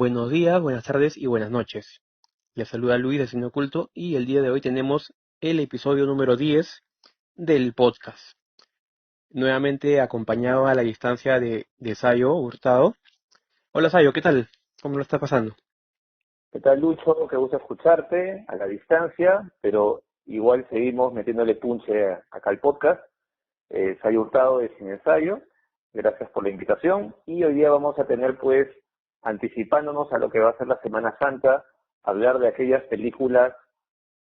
Buenos días, buenas tardes y buenas noches. Les saluda Luis de Cine Oculto y el día de hoy tenemos el episodio número 10 del podcast. Nuevamente acompañado a la distancia de Sayo Hurtado. Hola Sayo, ¿qué tal? ¿Cómo lo estás pasando? ¿Qué tal, Lucho? Qué gusto escucharte a la distancia, pero igual seguimos metiéndole punche acá al podcast. Soy Hurtado de Sin Ensayo. Gracias por la invitación. Y hoy día vamos a tener, pues, anticipándonos a lo que va a ser la Semana Santa, hablar de aquellas películas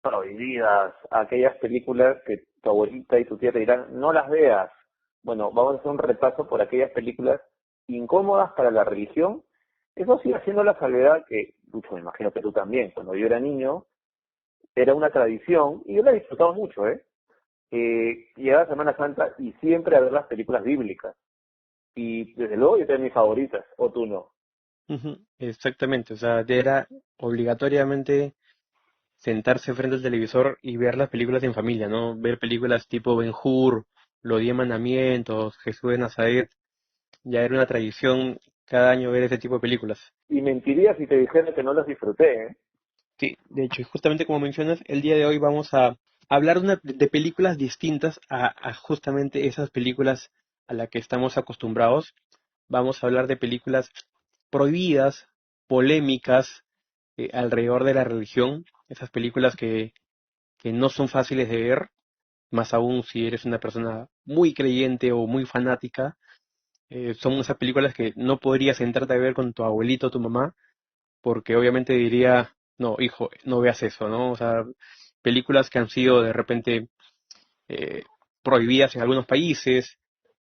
prohibidas, aquellas películas que tu abuelita y tu tía te dirán, no las veas. Bueno, vamos a hacer un repaso por aquellas películas incómodas para la religión. Eso sí, haciendo la salvedad que, Lucho, me imagino que tú también, cuando yo era niño, era una tradición, y yo la he disfrutado mucho, llegaba Semana Santa y siempre a ver las películas bíblicas. Y desde luego yo tenía mis favoritas, o tú no. Ujú, exactamente, o sea, era obligatoriamente sentarse frente al televisor y ver las películas en familia, ¿no? Ver películas tipo Ben-Hur, Los Diez Mandamientos, Jesús de Nazaret. Ya era una tradición cada año ver ese tipo de películas. Y mentiría si te dijera que no las disfruté, ¿eh? Sí, de hecho, y justamente como mencionas, el día de hoy vamos a hablar de películas distintas a justamente esas películas a las que estamos acostumbrados. Vamos a hablar de películas prohibidas, polémicas, alrededor de la religión, esas películas que no son fáciles de ver, más aún si eres una persona muy creyente o muy fanática. Son esas películas que no podrías sentarte a ver con tu abuelito o tu mamá porque obviamente diría, no, hijo, no veas eso, ¿no? O sea, películas que han sido de repente eh, prohibidas en algunos países,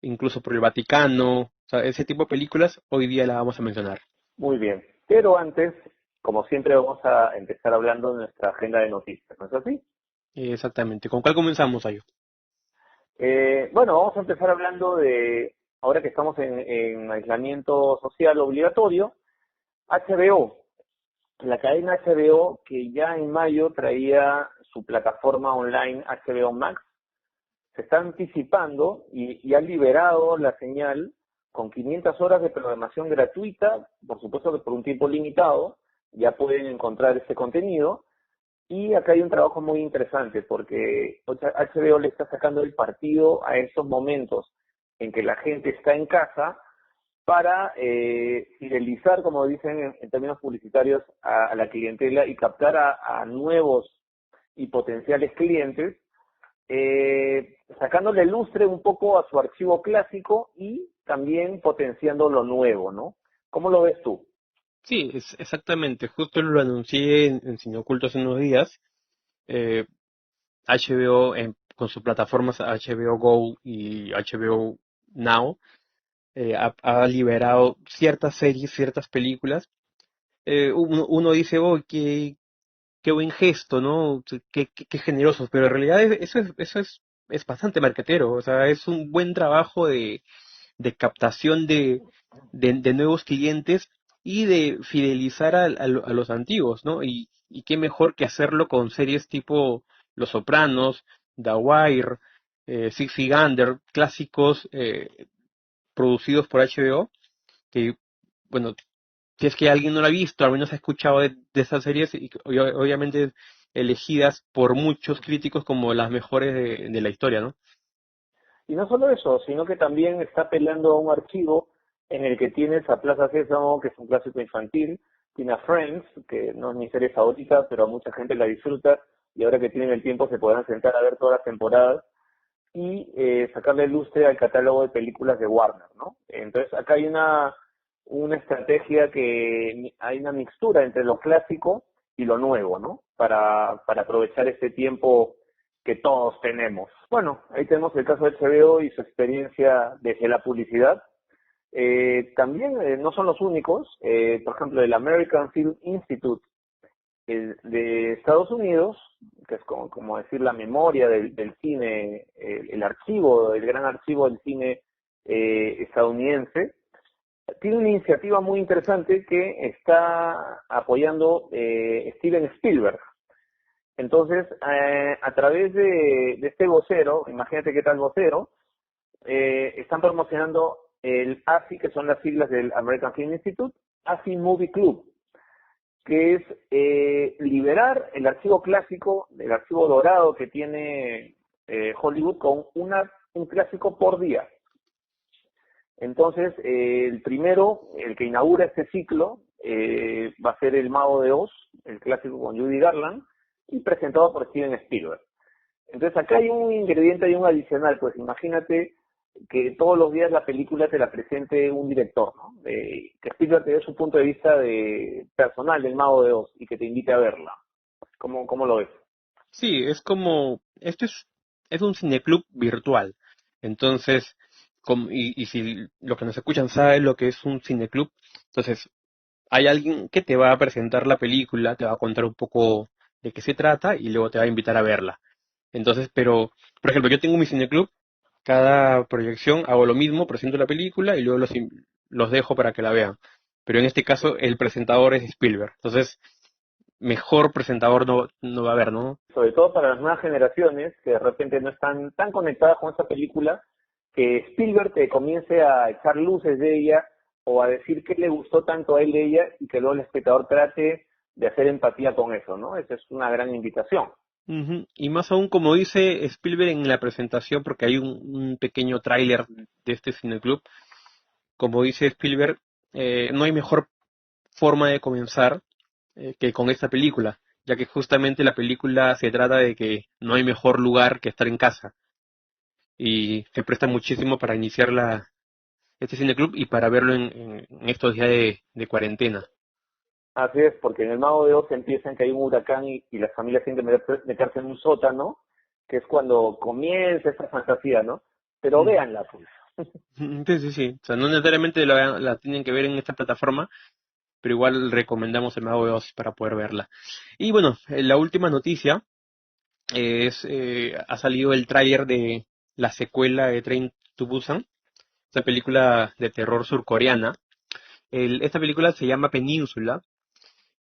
incluso por el Vaticano, o sea, ese tipo de películas hoy día la vamos a mencionar. Muy bien. Pero antes, como siempre, vamos a empezar hablando de nuestra agenda de noticias, ¿no es así? Exactamente. ¿Con cuál comenzamos, Ayo? Bueno, vamos a empezar hablando de, ahora que estamos en aislamiento social obligatorio, HBO. La cadena HBO, que ya en mayo traía su plataforma online HBO Max, se está anticipando y ha liberado la señal con 500 horas de programación gratuita, por supuesto que por un tiempo limitado, ya pueden encontrar este contenido. Y acá hay un trabajo muy interesante porque HBO le está sacando el partido a esos momentos en que la gente está en casa para fidelizar, como dicen en términos publicitarios, a la clientela y captar a nuevos y potenciales clientes, sacándole lustre un poco a su archivo clásico y también potenciando lo nuevo, ¿no? ¿Cómo lo ves tú? Sí, exactamente. Justo lo anuncié en Cine Oculto hace unos días. Eh, HBO con sus plataformas HBO Go y HBO Now ha liberado ciertas series, ciertas películas. Uno dice, oh, qué buen gesto, ¿no? Qué generosos, pero en realidad eso es bastante marquetero, o sea, es un buen trabajo de captación de nuevos clientes y de fidelizar a los antiguos, ¿no? Y qué mejor que hacerlo con series tipo Los Sopranos, The Wire, Six Feet Under, clásicos producidos por HBO, que, bueno, si es que alguien no la ha visto, al menos ha escuchado de esas series y obviamente elegidas por muchos críticos como las mejores de la historia, ¿no? Y no solo eso, sino que también está apelando a un archivo en el que tienes a Plaza Sésamo, que es un clásico infantil, tiene a Friends, que no es mi serie favorita, pero a mucha gente la disfruta, y ahora que tienen el tiempo se podrán sentar a ver todas las temporadas, y sacarle lustre al catálogo de películas de Warner, ¿no? Entonces acá hay una estrategia que hay una mixtura entre lo clásico y lo nuevo, ¿no? Para aprovechar este tiempo que todos tenemos. Bueno, ahí tenemos el caso de HBO y su experiencia desde la publicidad. También no son los únicos, por ejemplo, el American Film Institute de Estados Unidos, que es como decir la memoria del cine, el archivo, el gran archivo del cine estadounidense, tiene una iniciativa muy interesante que está apoyando Steven Spielberg. Entonces, a través de este vocero, imagínate qué tal vocero, están promocionando el AFI, que son las siglas del American Film Institute, AFI Movie Club. que es liberar el archivo clásico, el archivo dorado que tiene Hollywood con un clásico por día. Entonces, el primero, el que inaugura este ciclo, va a ser El Mago de Oz, el clásico con Judy Garland, y presentado por Steven Spielberg. Entonces, acá hay un ingrediente, hay un adicional, pues imagínate que todos los días la película te la presente un director, ¿no? Que Spielberg te dé su punto de vista personal del Mago de Oz y que te invite a verla. ¿Cómo lo ves? Sí, es como, es un cineclub virtual. Entonces, y si los que nos escuchan saben lo que es un cineclub, entonces hay alguien que te va a presentar la película, te va a contar un poco de qué se trata y luego te va a invitar a verla. Entonces, pero, por ejemplo, yo tengo mi cineclub, cada proyección hago lo mismo, presento la película y luego los dejo para que la vean. Pero en este caso, el presentador es Spielberg. Entonces, mejor presentador no va a haber, ¿no? Sobre todo para las nuevas generaciones que de repente no están tan conectadas con esta película, que Spielberg te comience a echar luces de ella o a decir qué le gustó tanto a él de ella y que luego el espectador trate de hacer empatía con eso, ¿no? Esa es una gran invitación. Ujú. Y más aún, como dice Spielberg en la presentación, porque hay un pequeño tráiler de este cineclub, como dice Spielberg, no hay mejor forma de comenzar que con esta película, ya que justamente la película se trata de que no hay mejor lugar que estar en casa y se presta muchísimo para iniciar este cineclub y para verlo en estos días de cuarentena. Así es, porque en el Mago de Oz empiezan que hay un huracán y las familias tienen que meterse en un sótano, que es cuando comienza esta fantasía, ¿no? Pero Ujú. véanla, pues. Sí, sí, sí. O sea, no necesariamente la tienen que ver en esta plataforma, pero igual recomendamos el Mago de Oz para poder verla. Y bueno, la última noticia ha salido el tráiler de la secuela de Train to Busan, esta película de terror surcoreana. Esta película se llama Península,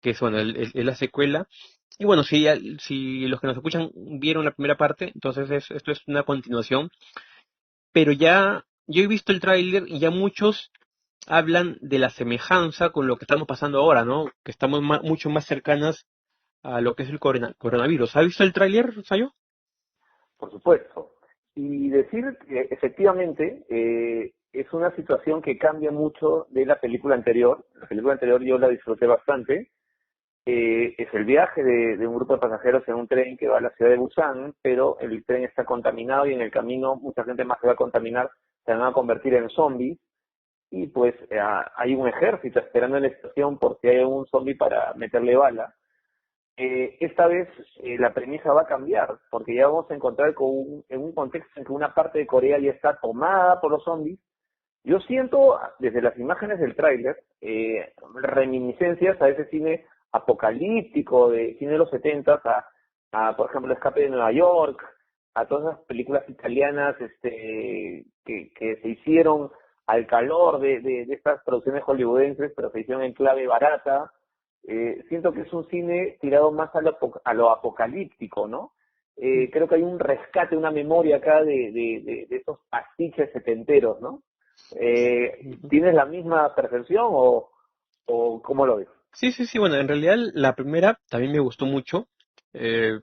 que es, bueno, es la secuela. Y bueno, si los que nos escuchan vieron la primera parte, entonces esto es una continuación. Pero ya, yo he visto el tráiler y ya muchos hablan de la semejanza con lo que estamos pasando ahora, ¿no? Que estamos mucho más cercanas a lo que es el coronavirus. ¿Has visto el tráiler, Sayo? Por supuesto. Y decir que efectivamente es una situación que cambia mucho de la película anterior. La película anterior yo la disfruté bastante. Es el viaje de un grupo de pasajeros en un tren que va a la ciudad de Busan, pero el tren está contaminado y en el camino mucha gente más se va a contaminar, se van a convertir en zombies y pues hay un ejército esperando en la estación por si hay un zombie para meterle bala. Esta vez la premisa va a cambiar, porque ya vamos a encontrar en un contexto en que una parte de Corea ya está tomada por los zombies. Yo siento, desde las imágenes del tráiler, reminiscencias a ese cine apocalíptico de cine de los 70, por ejemplo, Escape de Nueva York, a todas esas películas italianas que se hicieron al calor de estas producciones hollywoodenses, pero se hicieron en clave barata. Siento que es un cine tirado más a lo apocalíptico, ¿no? Creo que hay un rescate, una memoria acá de esos pastiches setenteros, ¿no? Ujú. ¿Tienes la misma percepción o cómo lo ves? Sí, sí, sí. Bueno, en realidad la primera también me gustó mucho. Eh,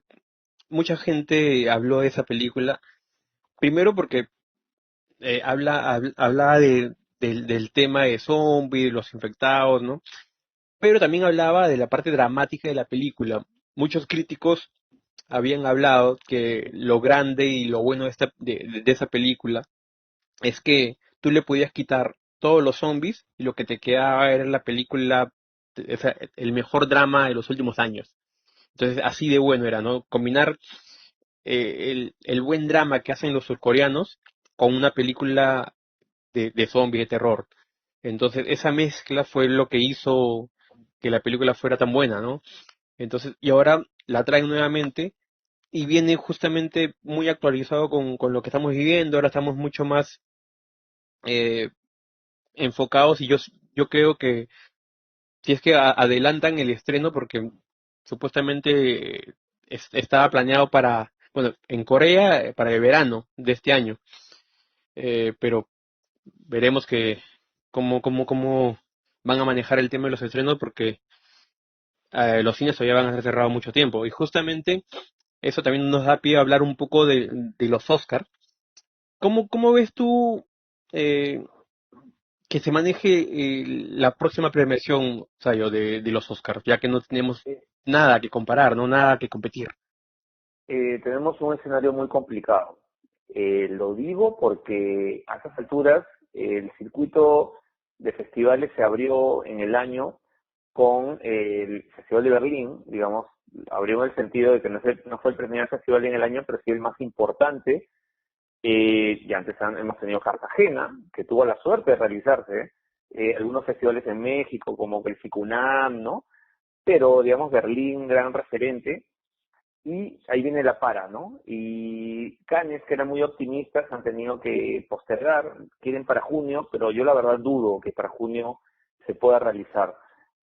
Mucha gente habló de esa película. Primero porque hablaba del tema de zombies, de los infectados, ¿no? Pero también hablaba de la parte dramática de la película. Muchos críticos habían hablado que lo grande y lo bueno de esa película es que tú le podías quitar todos los zombies y lo que te quedaba era la película, o sea, el mejor drama de los últimos años. Entonces, así de bueno era, ¿no? Combinar el buen drama que hacen los surcoreanos con una película de zombies, de terror. Entonces, esa mezcla fue lo que hizo que la película fuera tan buena, ¿no? Entonces, y ahora la traen nuevamente y viene justamente muy actualizado con lo que estamos viviendo. Ahora estamos mucho más eh, enfocados y yo creo que si es que adelantan el estreno porque supuestamente estaba planeado para, bueno, en Corea para el verano de este año. Pero veremos cómo van a manejar el tema de los estrenos porque los cines todavía van a estar cerrados mucho tiempo. Y justamente eso también nos da pie a hablar un poco de los Oscars. ¿Cómo ves tú eh, que se maneje la próxima premiación, Sayo, de los Oscars, ya que no tenemos Eh, nada que comparar, no nada que competir? tenemos un escenario muy complicado. Lo digo porque a estas alturas el circuito de festivales se abrió en el año con el Festival de Berlín, digamos, abrió en el sentido de que no fue el primer festival en el año, pero sí el más importante. Y antes hemos tenido Cartagena, que tuvo la suerte de realizarse, algunos festivales en México, como el FICUNAM, ¿no? Pero, digamos, Berlín, gran referente, y ahí viene la para, ¿no? Y Cannes, que eran muy optimistas, han tenido que postergar, quieren para junio, pero yo la verdad dudo que para junio se pueda realizar.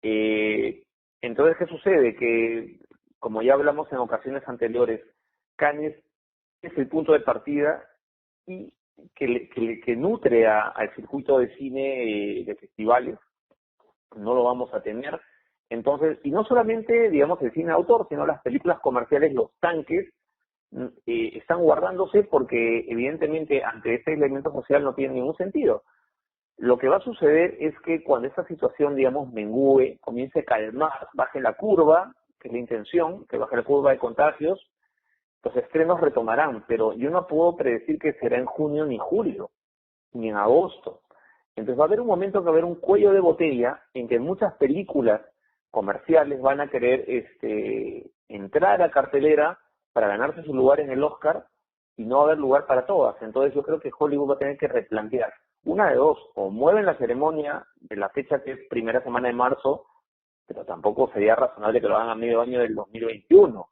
Eh, entonces, ¿qué sucede? Que, como ya hablamos en ocasiones anteriores, Cannes es el punto de partida y que nutre al circuito de cine de festivales, no lo vamos a tener. Entonces, y no solamente, digamos, el cine de autor, sino las películas comerciales, los tanques, están guardándose porque evidentemente ante este elemento social no tiene ningún sentido. Lo que va a suceder es que cuando esta situación, digamos, mengüe, comience a calmar, baje la curva, que es la intención, que baje la curva de contagios, los estrenos retomarán, pero yo no puedo predecir que será en junio ni julio, ni en agosto. Entonces va a haber un momento que va a haber un cuello de botella en que muchas películas comerciales van a querer entrar a cartelera para ganarse su lugar en el Oscar y no va a haber lugar para todas. Entonces yo creo que Hollywood va a tener que replantear una de dos, o mueven la ceremonia de la fecha que es primera semana de marzo, pero tampoco sería razonable que lo hagan a medio año del 2021.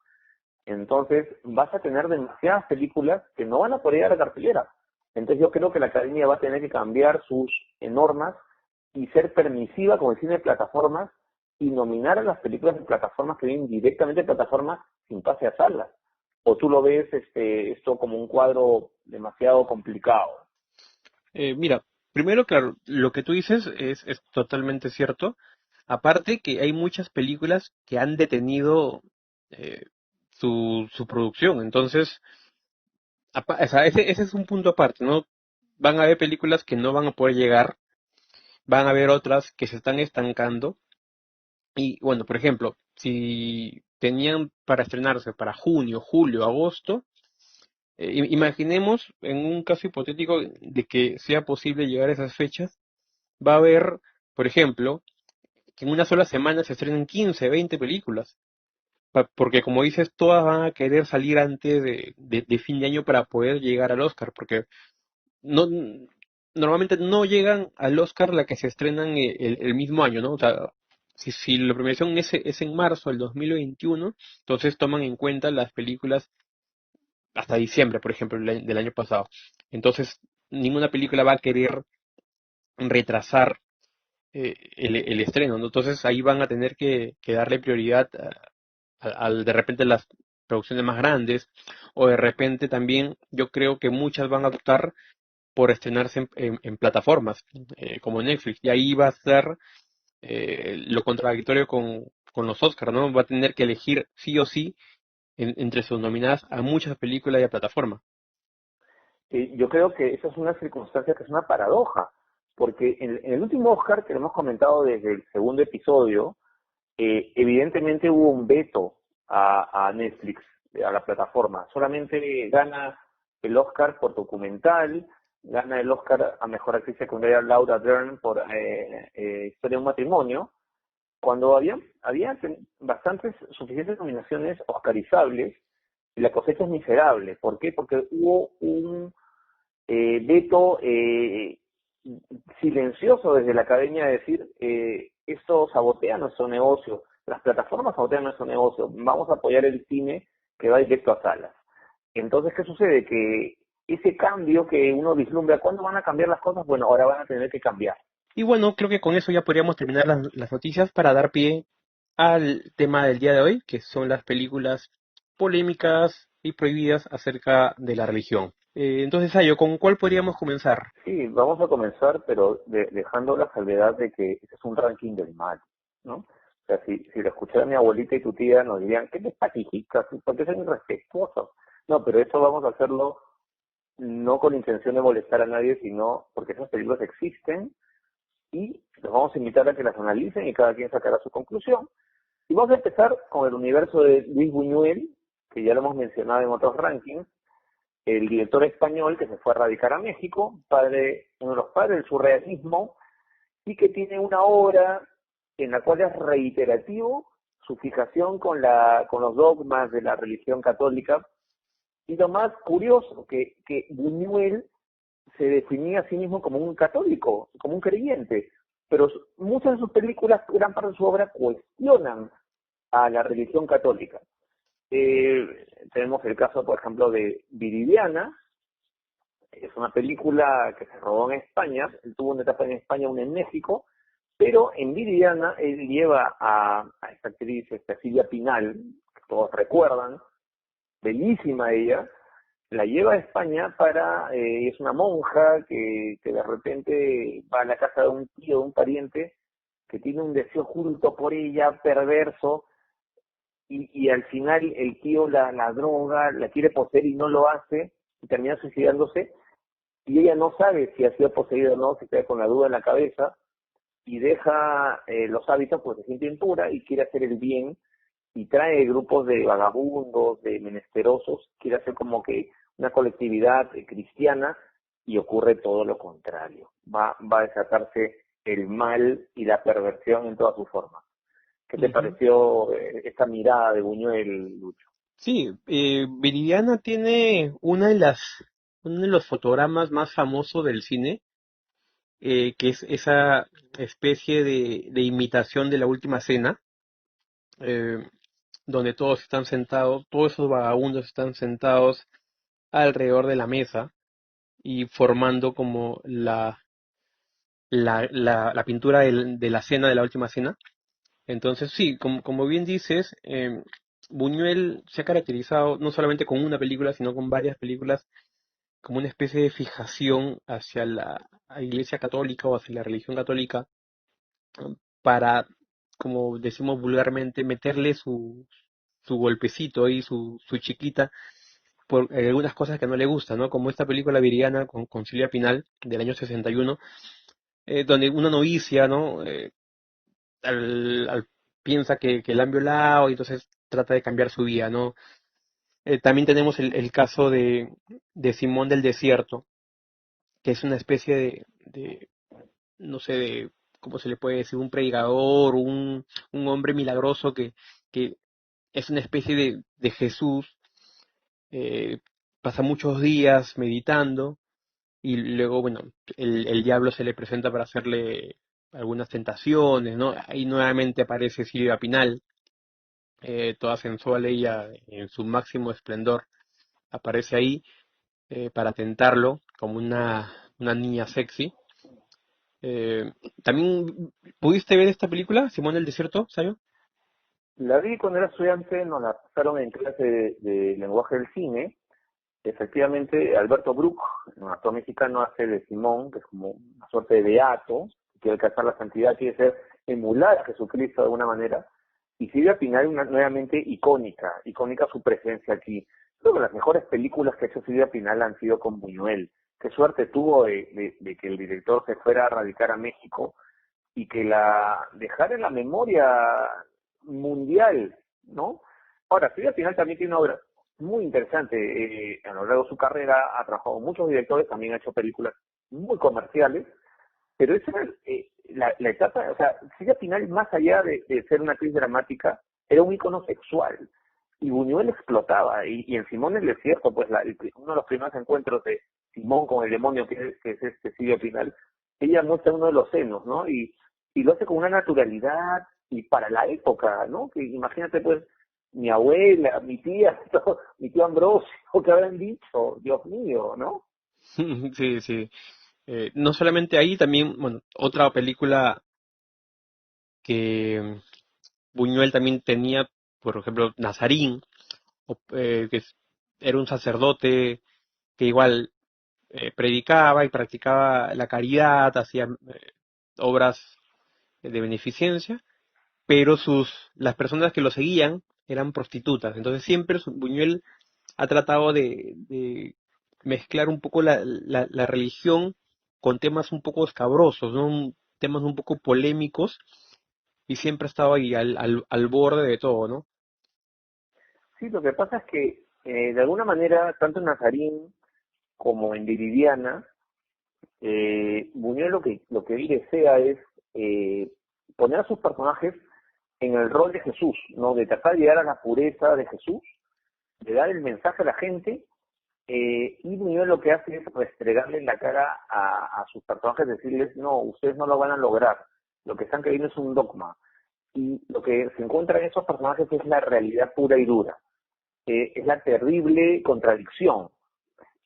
Entonces vas a tener demasiadas películas que no van a poder ir a la cartelera. Entonces yo creo que la academia va a tener que cambiar sus normas y ser permisiva con el cine de plataformas y nominar a las películas de plataformas que vienen directamente de plataformas sin pase a salas. ¿O tú lo ves esto como un cuadro demasiado complicado? Mira, primero, claro, lo que tú dices es totalmente cierto. Aparte que hay muchas películas que han detenido eh, su producción. Entonces, o sea, ese es un punto aparte, ¿no? Van a haber películas que no van a poder llegar, van a haber otras que se están estancando. Y bueno, por ejemplo, si tenían para estrenarse para junio, julio, agosto, imaginemos en un caso hipotético de que sea posible llegar a esas fechas, va a haber, por ejemplo, que en una sola semana se estrenen 15, 20 películas. Porque como dices, todas van a querer salir antes de fin de año para poder llegar al Oscar, porque no normalmente no llegan al Oscar la que se estrenan el mismo año, ¿no? O sea, si la premiación es en marzo del 2021, entonces toman en cuenta las películas hasta diciembre, por ejemplo, del año pasado. Entonces, ninguna película va a querer retrasar el estreno, ¿no? Entonces ahí van a tener que darle prioridad de repente las producciones más grandes, o de repente también yo creo que muchas van a optar por estrenarse en plataformas como Netflix, y ahí va a ser lo contradictorio con los Oscars, ¿no? Va a tener que elegir sí o sí entre sus nominadas a muchas películas y a plataforma. Yo creo que esa es una circunstancia que es una paradoja, porque en el último Oscar que lo hemos comentado desde el segundo episodio, evidentemente hubo un veto a Netflix, a la plataforma. Solamente gana el Oscar por documental, gana el Oscar a Mejor Actriz Secundaria Laura Dern por Historia de un Matrimonio, cuando había bastantes, suficientes nominaciones oscarizables y la cosecha es miserable. ¿Por qué? Porque hubo un veto silencioso desde la academia de decir, esto sabotea nuestro negocio, las plataformas sabotean nuestro negocio, vamos a apoyar el cine que va directo a salas. Entonces, ¿qué sucede? Que ese cambio que uno vislumbra, ¿cuándo van a cambiar las cosas? Bueno, ahora van a tener que cambiar. Y bueno, creo que con eso ya podríamos terminar las noticias para dar pie al tema del día de hoy, que son las películas polémicas y prohibidas acerca de la religión. Entonces, Ayo, ¿con cuál podríamos comenzar? Sí, vamos a comenzar, pero dejando la salvedad de que este es un ranking del mal, ¿no? O sea, si lo escuchara mi abuelita y tu tía, nos dirían, ¿qué les paticicas? ¿Por qué son irrespetuosos? No, pero eso vamos a hacerlo no con intención de molestar a nadie, sino porque esas películas existen y los vamos a invitar a que las analicen y cada quien sacará su conclusión. Y vamos a empezar con el universo de Luis Buñuel, que ya lo hemos mencionado en otros rankings, el director español que se fue a radicar a México, uno de los padres del surrealismo, y que tiene una obra en la cual es reiterativo su fijación con los dogmas de la religión católica. Y lo más curioso, que Buñuel se definía a sí mismo como un católico, como un creyente, pero muchas de sus películas, gran parte de su obra, cuestionan a la religión católica. Tenemos el caso, por ejemplo, de Viridiana. Es una película que se rodó en España, él tuvo una etapa en España, una en México, pero en Viridiana él lleva a esta actriz, Silvia Pinal, que todos recuerdan, bellísima ella, la lleva a España es una monja que de repente va a la casa de un tío, de un pariente, que tiene un deseo oculto por ella, perverso, y al final el tío la droga, la quiere poseer y no lo hace, y termina suicidándose, y ella no sabe si ha sido poseída o no, se queda con la duda en la cabeza, y deja los hábitos, pues se siente impura y quiere hacer el bien, y trae grupos de vagabundos, de menesterosos, quiere hacer como que una colectividad cristiana, y ocurre todo lo contrario. Va a desatarse el mal y la perversión en todas sus formas. ¿Qué te Ujú. pareció esta mirada de Buñuel, Lucho? Sí, Viridiana tiene uno de los fotogramas más famosos del cine, que es esa especie de imitación de la última cena, eh, donde todos están sentados, todos esos vagabundos están sentados alrededor de la mesa y formando como la pintura de la cena, de la última cena. Entonces, sí, como bien dices, Buñuel se ha caracterizado no solamente con una película, sino con varias películas, como una especie de fijación hacia la Iglesia Católica o hacia la religión católica, para, como decimos vulgarmente, meterle su golpecito y su chiquita por algunas cosas que no le gustan, ¿no? Como esta película Viriana con Silvia Pinal del año 61, donde una novicia, ¿no? Piensa que la han violado y entonces trata de cambiar su vida, ¿no? También tenemos el caso de Simón del Desierto, que es una especie no sé, ¿cómo se le puede decir? Un predicador, un hombre milagroso que es una especie de Jesús, eh, pasa muchos días meditando y luego, bueno, el diablo se le presenta para hacerle algunas tentaciones, ¿no? Ahí nuevamente aparece Silvia Pinal, toda sensual ella en su máximo esplendor, aparece ahí para tentarlo como una niña sexy. Eh, ¿También pudiste ver esta película, Simón del Desierto, Sayo? La vi cuando era estudiante, nos la pasaron en clase de lenguaje del cine. Efectivamente, Alberto Brook, un actor mexicano, hace de Simón, que es como una suerte de beato, que quiere alcanzar la santidad, quiere ser emular a Jesucristo de alguna manera. Y Silvia Pinal, nuevamente icónica su presencia aquí. Creo que las mejores películas que ha hecho Silvia Pinal han sido con Buñuel. Qué suerte tuvo de que el director se fuera a radicar a México y que la dejara en la memoria mundial, ¿no? Ahora, Silvia Pinal también tiene una obra muy interesante. A lo largo de su carrera ha trabajado con muchos directores, también ha hecho películas muy comerciales, pero esa era la etapa, o sea, Silvia Pinal, más allá de ser una actriz dramática, era un ícono sexual. Y Buñuel explotaba, y en Simón el Desierto, pues uno de los primeros encuentros de Simón con el demonio, que es este Silvia Pinal, ella muestra uno de los senos, ¿no? Y lo hace con una naturalidad, y para la época, ¿no? Que imagínate, pues, mi abuela, mi tía, todo, mi tío Ambrosio, que habrán dicho, Dios mío, ¿no? Sí, sí. No solamente ahí, también, bueno, otra película que Buñuel también tenía, por ejemplo, Nazarín, era un sacerdote que igual predicaba y practicaba la caridad, hacía obras de beneficencia. pero las personas que lo seguían eran prostitutas. Entonces siempre Buñuel ha tratado de mezclar un poco la religión con temas un poco escabrosos, ¿no? Temas un poco polémicos, y siempre ha estado ahí al borde de todo, ¿no? Sí, lo que pasa es que de alguna manera, tanto en Nazarín como en Viridiana, Buñuel lo que él desea es poner a sus personajes en el rol de Jesús, ¿no? De tratar de llegar a la pureza de Jesús, de dar el mensaje a la gente, y Buñuel lo que hace es restregarle en la cara a sus personajes, decirles, no, ustedes no lo van a lograr, lo que están creyendo es un dogma, y lo que se encuentra en esos personajes es la realidad pura y dura, es la terrible contradicción.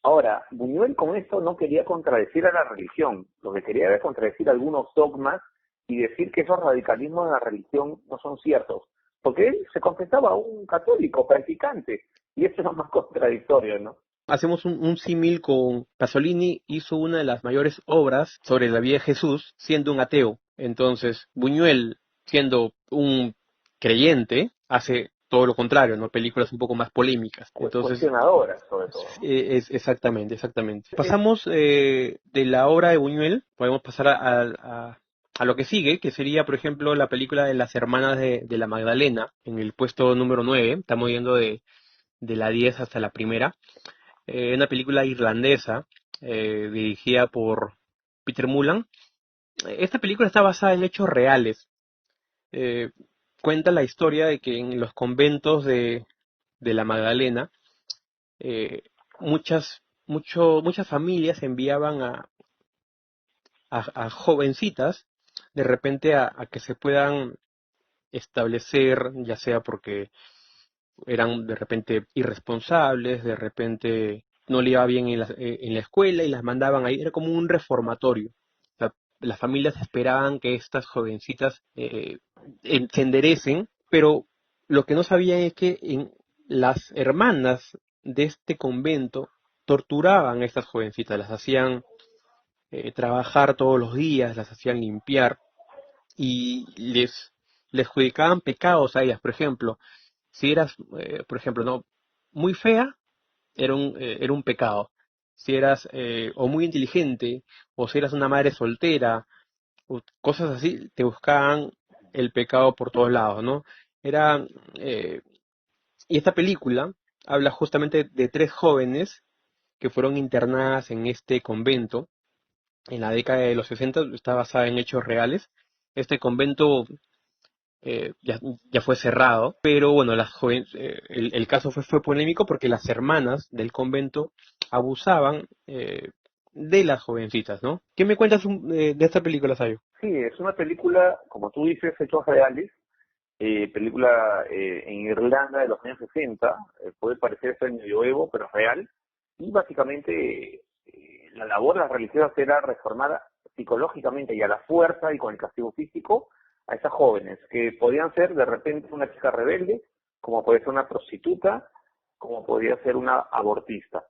Ahora, Buñuel con esto no quería contradecir a la religión, lo que quería era contradecir algunos dogmas y decir que esos radicalismos de la religión no son ciertos, porque él se confesaba un católico practicante, y eso es lo más contradictorio, ¿no? Hacemos un símil con Pasolini. Hizo una de las mayores obras sobre la vida de Jesús siendo un ateo. Entonces, Buñuel, siendo un creyente, hace todo lo contrario, ¿no? Películas un poco más polémicas. Entonces, Cuestionadoras, sobre todo, ¿no? es exactamente, exactamente. Pasamos de la obra de Buñuel, podemos pasar a lo que sigue, que sería, por ejemplo, la película de las hermanas de la Magdalena, en el puesto número 9. Estamos yendo de la 10 hasta la primera. Una película irlandesa, dirigida por Peter Mullan. Esta película está basada en hechos reales. Eh, Cuenta la historia de que en los conventos de la Magdalena, eh, muchas familias enviaban a jovencitas de repente a que se puedan establecer, ya sea porque eran de repente irresponsables, de repente no le iba bien en la escuela y las mandaban ahí. Era como un reformatorio. O sea, las familias esperaban que estas jovencitas se enderecen, pero lo que no sabían es que las hermanas de este convento torturaban a estas jovencitas, las hacían trabajar todos los días, las hacían limpiar y les judicaban pecados a ellas. Por ejemplo, si eras, por ejemplo, no muy fea, era un pecado. Si eras o muy inteligente, o si eras una madre soltera, o cosas así, te buscaban el pecado por todos lados, ¿no? Era, eh, y esta película habla justamente de tres jóvenes que fueron internadas en este convento en la década de los 60. Está basada en hechos reales. Este convento ya fue cerrado, pero bueno, el caso fue polémico porque las hermanas del convento abusaban de las jovencitas, ¿no? ¿Qué me cuentas de esta película, Sayo? Sí, es una película, como tú dices, hechos reales, película en Irlanda de los años 60, puede parecer ser medioevo, pero es real, y básicamente la labor de las religiosas era reformar psicológicamente y a la fuerza y con el castigo físico a esas jóvenes, que podían ser de repente una chica rebelde, como podía ser una prostituta, como podía ser una abortista.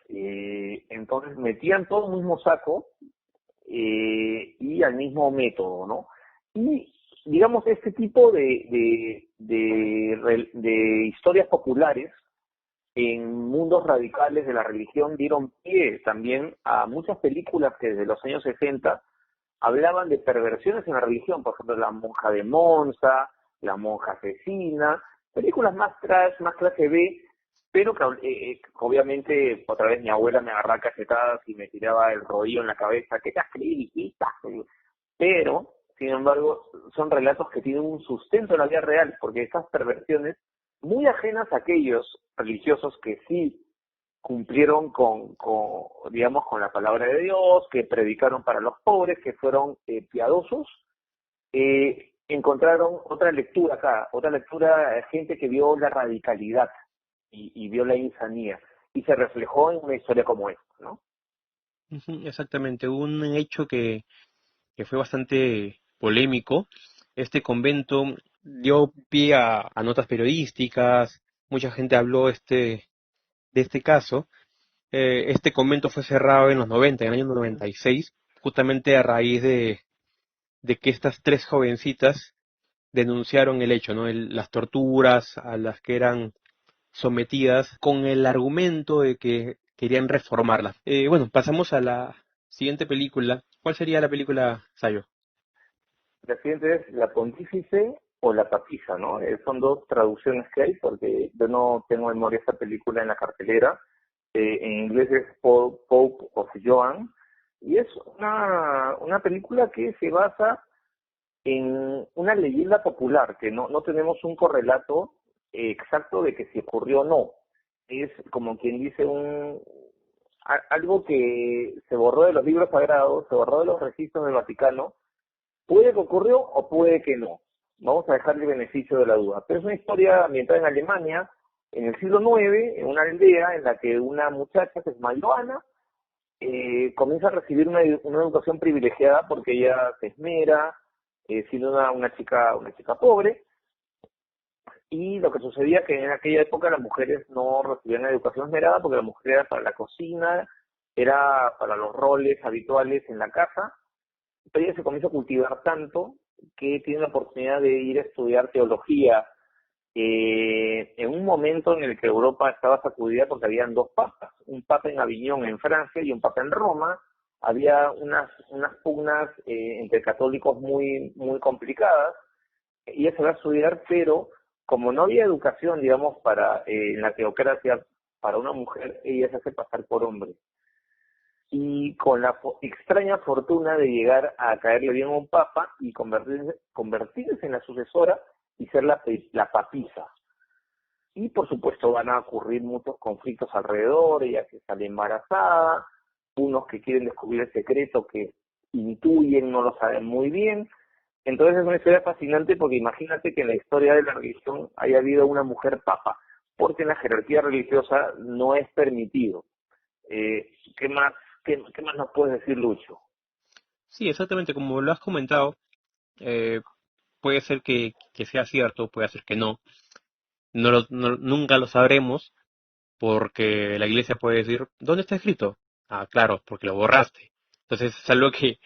Entonces metían todo en un mismo saco y al mismo método, ¿no? Y digamos, este tipo de historias populares en mundos radicales de la religión dieron pie también a muchas películas que desde los años 60 hablaban de perversiones en la religión, por ejemplo, La monja de Monza, La monja asesina, películas más trash, más clase B, pero que obviamente otra vez mi abuela me agarraba cachetadas y me tiraba el rodillo en la cabeza, ¿qué te has creído, hijita? Pero, sin embargo, son relatos que tienen un sustento en la vida real, porque estas perversiones, muy ajenas a aquellos religiosos que sí cumplieron digamos, con la palabra de Dios, que predicaron para los pobres, que fueron piadosos, encontraron otra lectura acá, otra lectura, gente que vio la radicalidad y vio la insanía, y se reflejó en una historia como esta, ¿no? Ujú, exactamente, un hecho que fue bastante polémico. Este convento dio pie a notas periodísticas, mucha gente habló de este caso. Este convento fue cerrado en los 90, en el año 96, justamente a raíz de que estas tres jovencitas denunciaron el hecho, ¿no? Las torturas a las que eran sometidas con el argumento de que querían reformarlas. Bueno, pasamos a la siguiente película. ¿Cuál sería la película, Sayo? La siguiente es La Pontífice o La Papisa, ¿no? Son dos traducciones que hay porque yo no tengo memoria de esta película en la cartelera. En inglés es Pope of Joan y es una película que se basa en una leyenda popular, que no tenemos un correlato exacto de que si ocurrió o no. Es como quien dice algo que se borró de los libros sagrados, se borró de los registros del Vaticano. Puede que ocurrió o puede que no. Vamos a dejarle el beneficio de la duda. Pero es una historia ambientada en Alemania, en el siglo IX, en una aldea en la que una muchacha que es Joana comienza a recibir una educación privilegiada porque ella se esmera, siendo una chica pobre, y lo que sucedía que en aquella época las mujeres no recibían educación esmerada porque la mujer era para la cocina, era para los roles habituales en la casa, pero ella se comienza a cultivar tanto que tiene la oportunidad de ir a estudiar teología en un momento en el que Europa estaba sacudida porque habían dos papas, un papa en Aviñón en Francia y un papa en Roma. Había unas pugnas entre católicos muy complicadas. Ella se va a estudiar, pero como no había educación, digamos, en la teocracia para una mujer, ella se hace pasar por hombre. Y con la extraña fortuna de llegar a caerle bien a un papa y convertirse en la sucesora y ser la papisa. Y por supuesto van a ocurrir muchos conflictos alrededor, ella que sale embarazada, unos que quieren descubrir el secreto que intuyen, no lo saben muy bien. Entonces es una historia fascinante porque imagínate que en la historia de la religión haya habido una mujer papa, porque en la jerarquía religiosa no es permitido. ¿Qué más, qué más nos puedes decir, Lucho? Sí, exactamente, como lo has comentado, eh, puede ser que sea cierto, puede ser que no. Nunca lo sabremos porque la iglesia puede decir, ¿dónde está escrito? Ah, claro, porque lo borraste. Entonces es algo que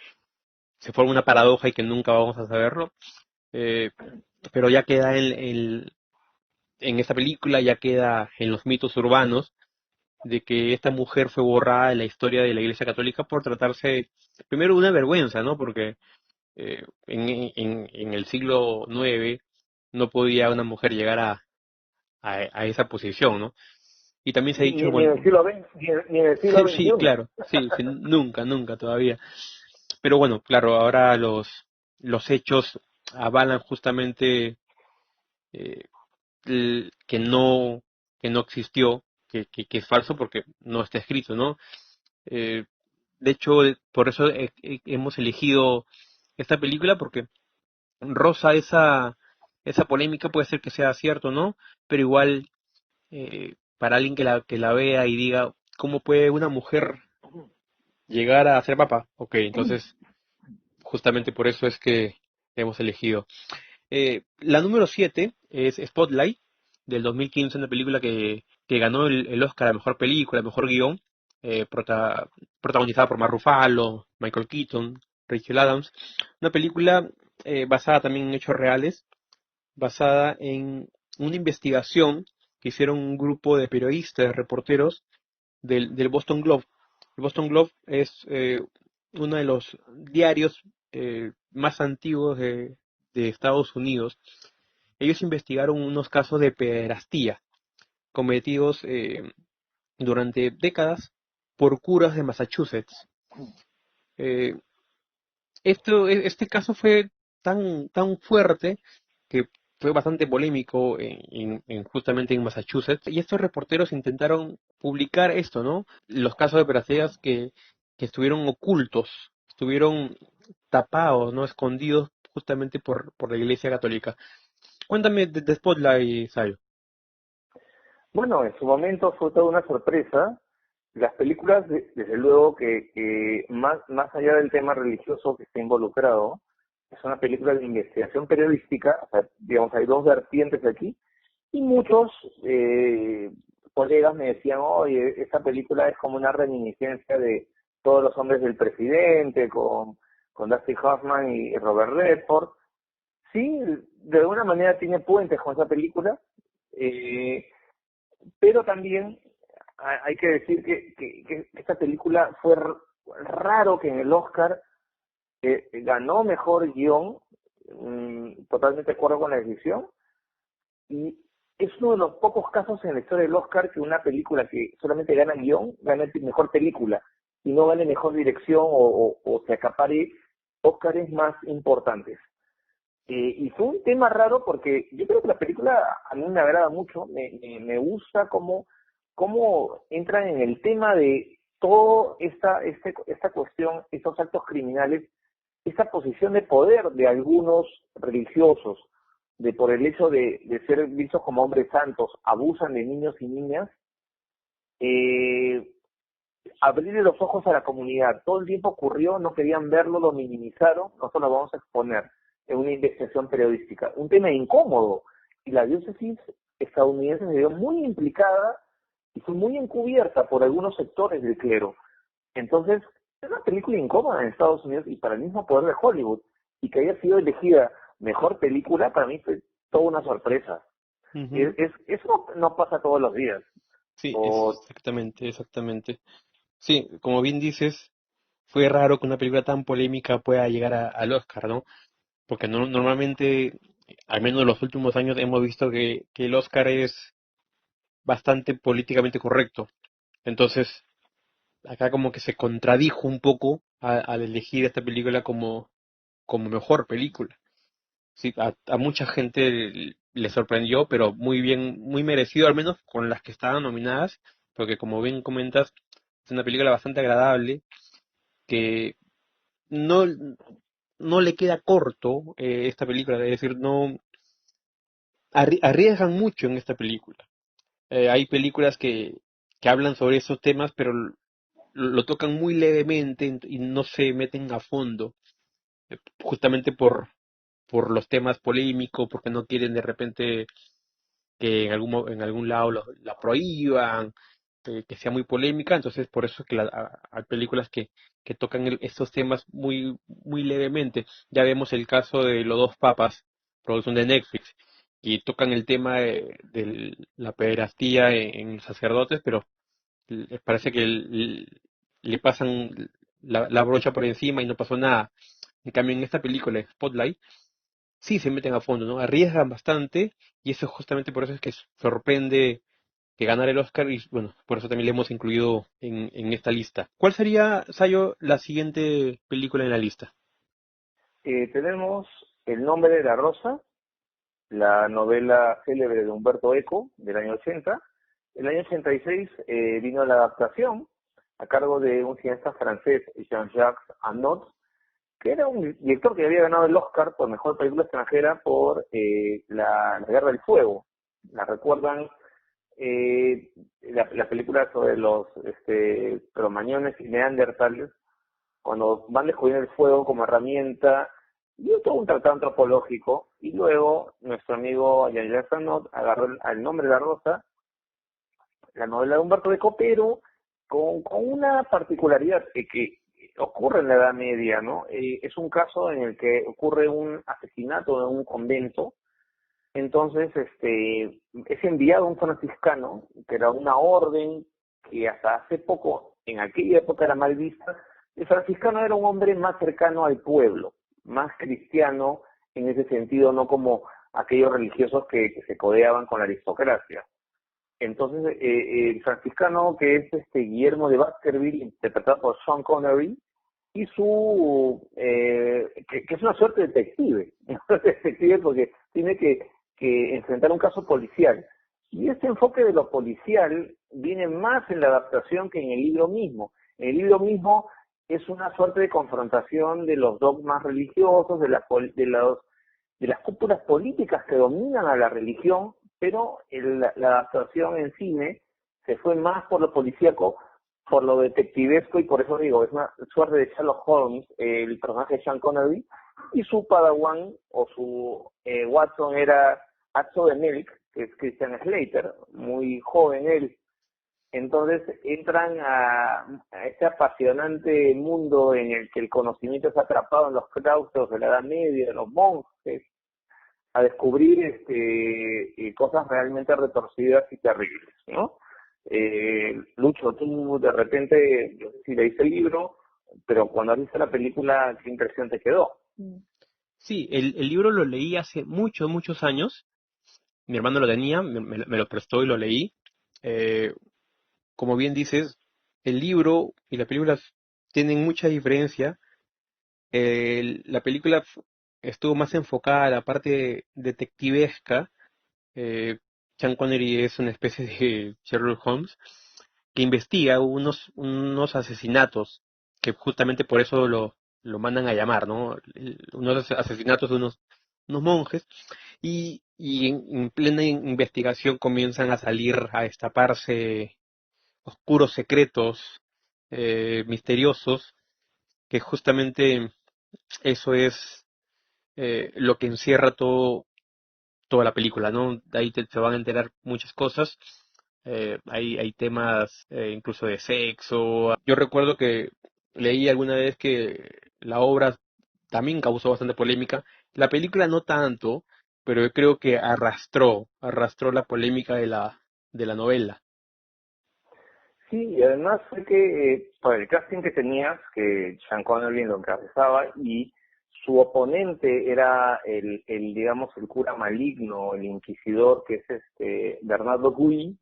se forma una paradoja y que nunca vamos a saberlo. Eh, pero ya queda en esta película, ya queda en los mitos urbanos de que esta mujer fue borrada de la historia de la Iglesia Católica por tratarse, primero, de una vergüenza, ¿no? Porque en el siglo IX no podía una mujer llegar a esa posición, ¿no? Y también se ha dicho, Ni en bueno, el siglo XX, ni en el siglo sí, XXI. claro, sí, sí, nunca, nunca todavía. Pero bueno, claro, ahora los hechos avalan justamente eh, que no existió, que es falso porque no está escrito, ¿no? Eh, de hecho, por eso hemos elegido esta película porque roza esa polémica, puede ser que sea cierto, ¿no? Pero igual, para alguien que la vea y diga, ¿cómo puede una mujer llegar a ser papá? Ok, entonces, justamente por eso es que hemos elegido. La número 7 es Spotlight, del 2015, una película que ganó el Oscar a Mejor Película, Mejor Guión, protagonizada por Mark Ruffalo, Michael Keaton, Rachel Adams. Una película basada también en hechos reales, basada en una investigación que hicieron un grupo de periodistas, reporteros del Boston Globe. El Boston Globe es uno de los diarios más antiguos de Estados Unidos. Ellos investigaron unos casos de pederastía cometidos durante décadas por curas de Massachusetts. Eh, este caso fue tan fuerte que fue bastante polémico justamente en Massachusetts, y estos reporteros intentaron publicar esto, ¿no? Los casos de pederastías que estuvieron ocultos, estuvieron tapados, ¿no? Escondidos justamente por la Iglesia Católica. Cuéntame de Spotlight, Sayo. Bueno, en su momento fue toda una sorpresa. Las películas, desde luego, que más allá del tema religioso que está involucrado, es una película de investigación periodística, o sea, digamos, hay dos vertientes aquí, y muchos colegas me decían, oye, esta película es como una reminiscencia de Todos los hombres del presidente, con Dustin Hoffman y Robert Redford. Sí, de alguna manera tiene puentes con esa película, eh, pero también hay que decir que esta película fue raro que en el Oscar ganó mejor guión, totalmente de acuerdo con la decisión, y es uno de los pocos casos en la historia del Oscar que una película que solamente gana guión, gana mejor película, y no gane mejor dirección o se acapare Oscars más importantes. Y fue un tema raro porque yo creo que la película a mí me agrada mucho, me gusta cómo entran en el tema de toda esta cuestión, estos actos criminales, esta posición de poder de algunos religiosos, de por el hecho de ser vistos como hombres santos, abusan de niños y niñas, eh, abrirle los ojos a la comunidad. Todo el tiempo ocurrió, no querían verlo, lo minimizaron, nosotros lo vamos a exponer en una investigación periodística. Un tema incómodo. Y la diócesis estadounidense se vio muy implicada y fue muy encubierta por algunos sectores del clero. Entonces, es una película incómoda en Estados Unidos y para el mismo poder de Hollywood. Y que haya sido elegida mejor película, para mí fue toda una sorpresa. Ujú. Eso no pasa todos los días. Sí, O exactamente, exactamente. Sí, como bien dices, fue raro que una película tan polémica pueda llegar al Oscar, ¿no? Porque normalmente, al menos en los últimos años, hemos visto que el Oscar es bastante políticamente correcto. Entonces, acá como que se contradijo un poco al elegir esta película como mejor película. Sí, a mucha gente le sorprendió, pero muy bien, muy merecido, al menos con las que estaban nominadas, porque como bien comentas, es una película bastante agradable, que no, no le queda corto esta película, es decir, no arriesgan mucho en esta película. Hay películas que hablan sobre esos temas, pero lo tocan muy levemente y no se meten a fondo, justamente por los temas polémicos, porque no quieren de repente que en algún lado la prohíban, que sea muy polémica, entonces por eso es que hay películas que tocan estos temas muy, muy levemente. Ya vemos el caso de Los dos papas, producción de Netflix, y tocan el tema de la pederastía en sacerdotes, pero les parece que le pasan la brocha por encima y no pasó nada. En cambio, en esta película, Spotlight, sí se meten a fondo, ¿no? Arriesgan bastante y eso justamente por eso es que sorprende que ganar el Oscar y bueno, por eso también le hemos incluido en esta lista. ¿Cuál sería, Sayo, la siguiente película en la lista? tenemos El nombre de la rosa, la novela célebre de Humberto Eco del año 80. El año 86 vino la adaptación a cargo de un cineasta francés, Jean-Jacques Annaud, que era un director que había ganado el Oscar por mejor película extranjera por la Guerra del Fuego. ¿La recuerdan? La película sobre los cromañones y neandertales, cuando van descubriendo el fuego como herramienta, dio todo un tratado antropológico, y luego nuestro amigo Jean-Jacques Sanot agarró el nombre de la rosa, la novela de Humberto Eco, pero con una particularidad que ocurre en la Edad Media, ¿no? Es un caso en el que ocurre un asesinato en un convento. Entonces, es enviado un franciscano, que era una orden que hasta hace poco, en aquella época era mal vista. El franciscano era un hombre más cercano al pueblo, más cristiano en ese sentido, no como aquellos religiosos que se codeaban con la aristocracia. Entonces, el franciscano, que es Guillermo de Baskerville, interpretado por Sean Connery, y que es una suerte de detective, detective porque tiene que enfrentar un caso policial. Y ese enfoque de lo policial viene más en la adaptación que en el libro mismo. En el libro mismo es una suerte de confrontación de los dogmas religiosos, de las cúpulas políticas que dominan a la religión, pero la adaptación en cine se fue más por lo policíaco, por lo detectivesco, y por eso digo, es una suerte de Sherlock Holmes, el personaje de Sean Connery, y su padawan o su Watson era Atzo de Milk, que es Christian Slater, muy joven él. Entonces entran a este apasionante mundo en el que el conocimiento está atrapado en los claustros de la Edad Media, de los monjes, a descubrir cosas realmente retorcidas y terribles, ¿no? Lucho, tú de repente, no sé si leíste el libro, pero cuando viste la película, ¿qué impresión te quedó? Sí, el libro lo leí hace muchos, muchos años. Mi hermano lo tenía, me lo prestó y lo leí. Eh, como bien dices, el libro y la película tienen mucha diferencia. La película estuvo más enfocada a la parte detectivesca. Eh, Sean Connery es una especie de Sherlock Holmes que investiga unos asesinatos, que justamente por eso lo mandan a llamar, ¿no? Unos asesinatos de unos monjes, y en plena investigación comienzan a salir, a destaparse oscuros secretos misteriosos, que justamente eso es lo que encierra toda la película, ¿no? De ahí se van a enterar muchas cosas. Hay temas incluso de sexo. Yo recuerdo que leí alguna vez que la obra también causó bastante polémica. La película no tanto, pero yo creo que arrastró la polémica de la novela. Sí, y además fue que por el casting que tenías, que Sean Connery lo encabezaba, y su oponente era digamos, el cura maligno, el inquisidor, que es Bernardo Guy,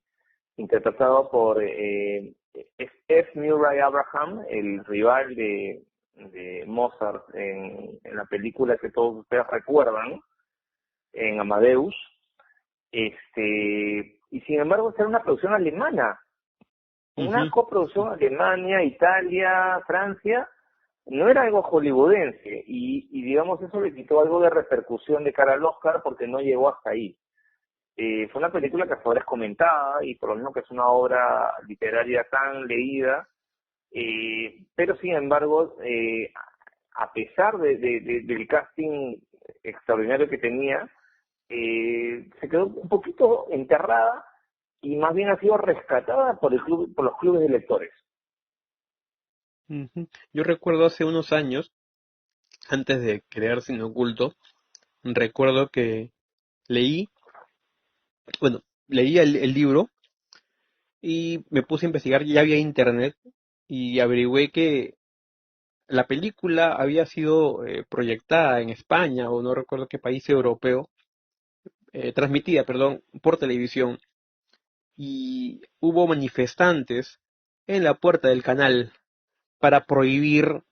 interpretado por F. Murray Abraham, el rival de Mozart en la película que todos ustedes recuerdan, en Amadeus. Y sin embargo, esta era una producción alemana, una Ujú. coproducción Alemania, Italia, Francia, no era algo hollywoodense, y digamos eso le quitó algo de repercusión de cara al Oscar porque no llegó hasta ahí. Fue una película que ahora es comentada y por lo menos que es una obra literaria tan leída, pero sin embargo, a pesar del casting extraordinario que tenía, se quedó un poquito enterrada y más bien ha sido rescatada por el club, por los clubes de lectores. Ujú. Yo recuerdo hace unos años, antes de crear Cine Oculto, recuerdo que leí, bueno, leí el libro y me puse a investigar, ya había internet, y averigüé que la película había sido proyectada en España, o no recuerdo qué país europeo, transmitida, perdón, por televisión, y hubo manifestantes en la puerta del canal para prohibir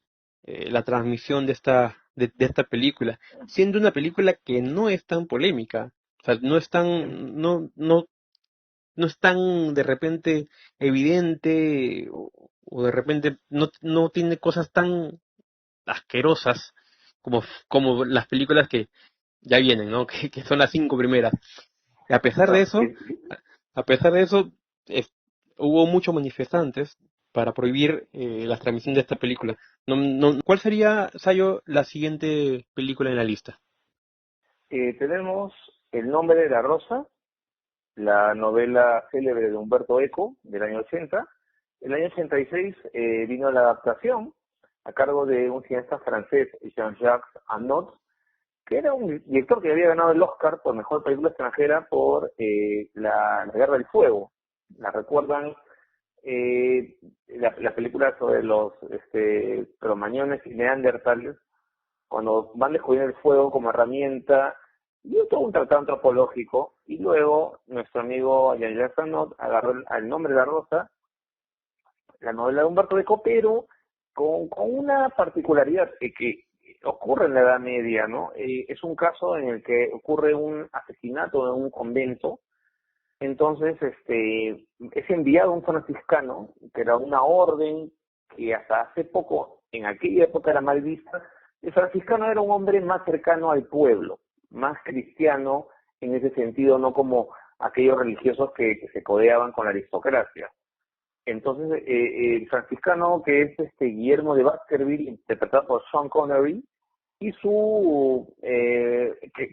la transmisión de esta película, siendo una película que no es tan polémica, o sea, no es tan de repente evidente, o de repente no tiene cosas tan asquerosas como las películas que ya vienen, ¿no? Que son las cinco primeras. Y a pesar de No, eso, a pesar de eso, es- hubo muchos manifestantes para prohibir la transmisión de esta película. ¿Cuál sería, Sayo, la siguiente película en la lista? tenemos El nombre de la rosa, la novela célebre de Humberto Eco del año 80. El año 86 vino la adaptación a cargo de un cineasta francés, Jean-Jacques Annaud, que era un director que había ganado el Oscar por mejor película extranjera por la Guerra del Fuego. ¿La recuerdan? La película sobre los cromañones y neandertales, cuando van descubriendo el fuego como herramienta, dio todo un tratado antropológico, y luego nuestro amigo Jean-Jacques Sanot agarró el nombre de la rosa, la novela de Humberto Eco, pero con una particularidad que ocurre en la Edad Media, ¿no? Es un caso en el que ocurre un asesinato en un convento. Entonces, es enviado un franciscano, que era una orden que hasta hace poco, en aquella época, era mal vista. El franciscano era un hombre más cercano al pueblo, más cristiano en ese sentido, no como aquellos religiosos que se codeaban con la aristocracia. Entonces, el franciscano, que es Guillermo de Baskerville, interpretado por Sean Connery, y que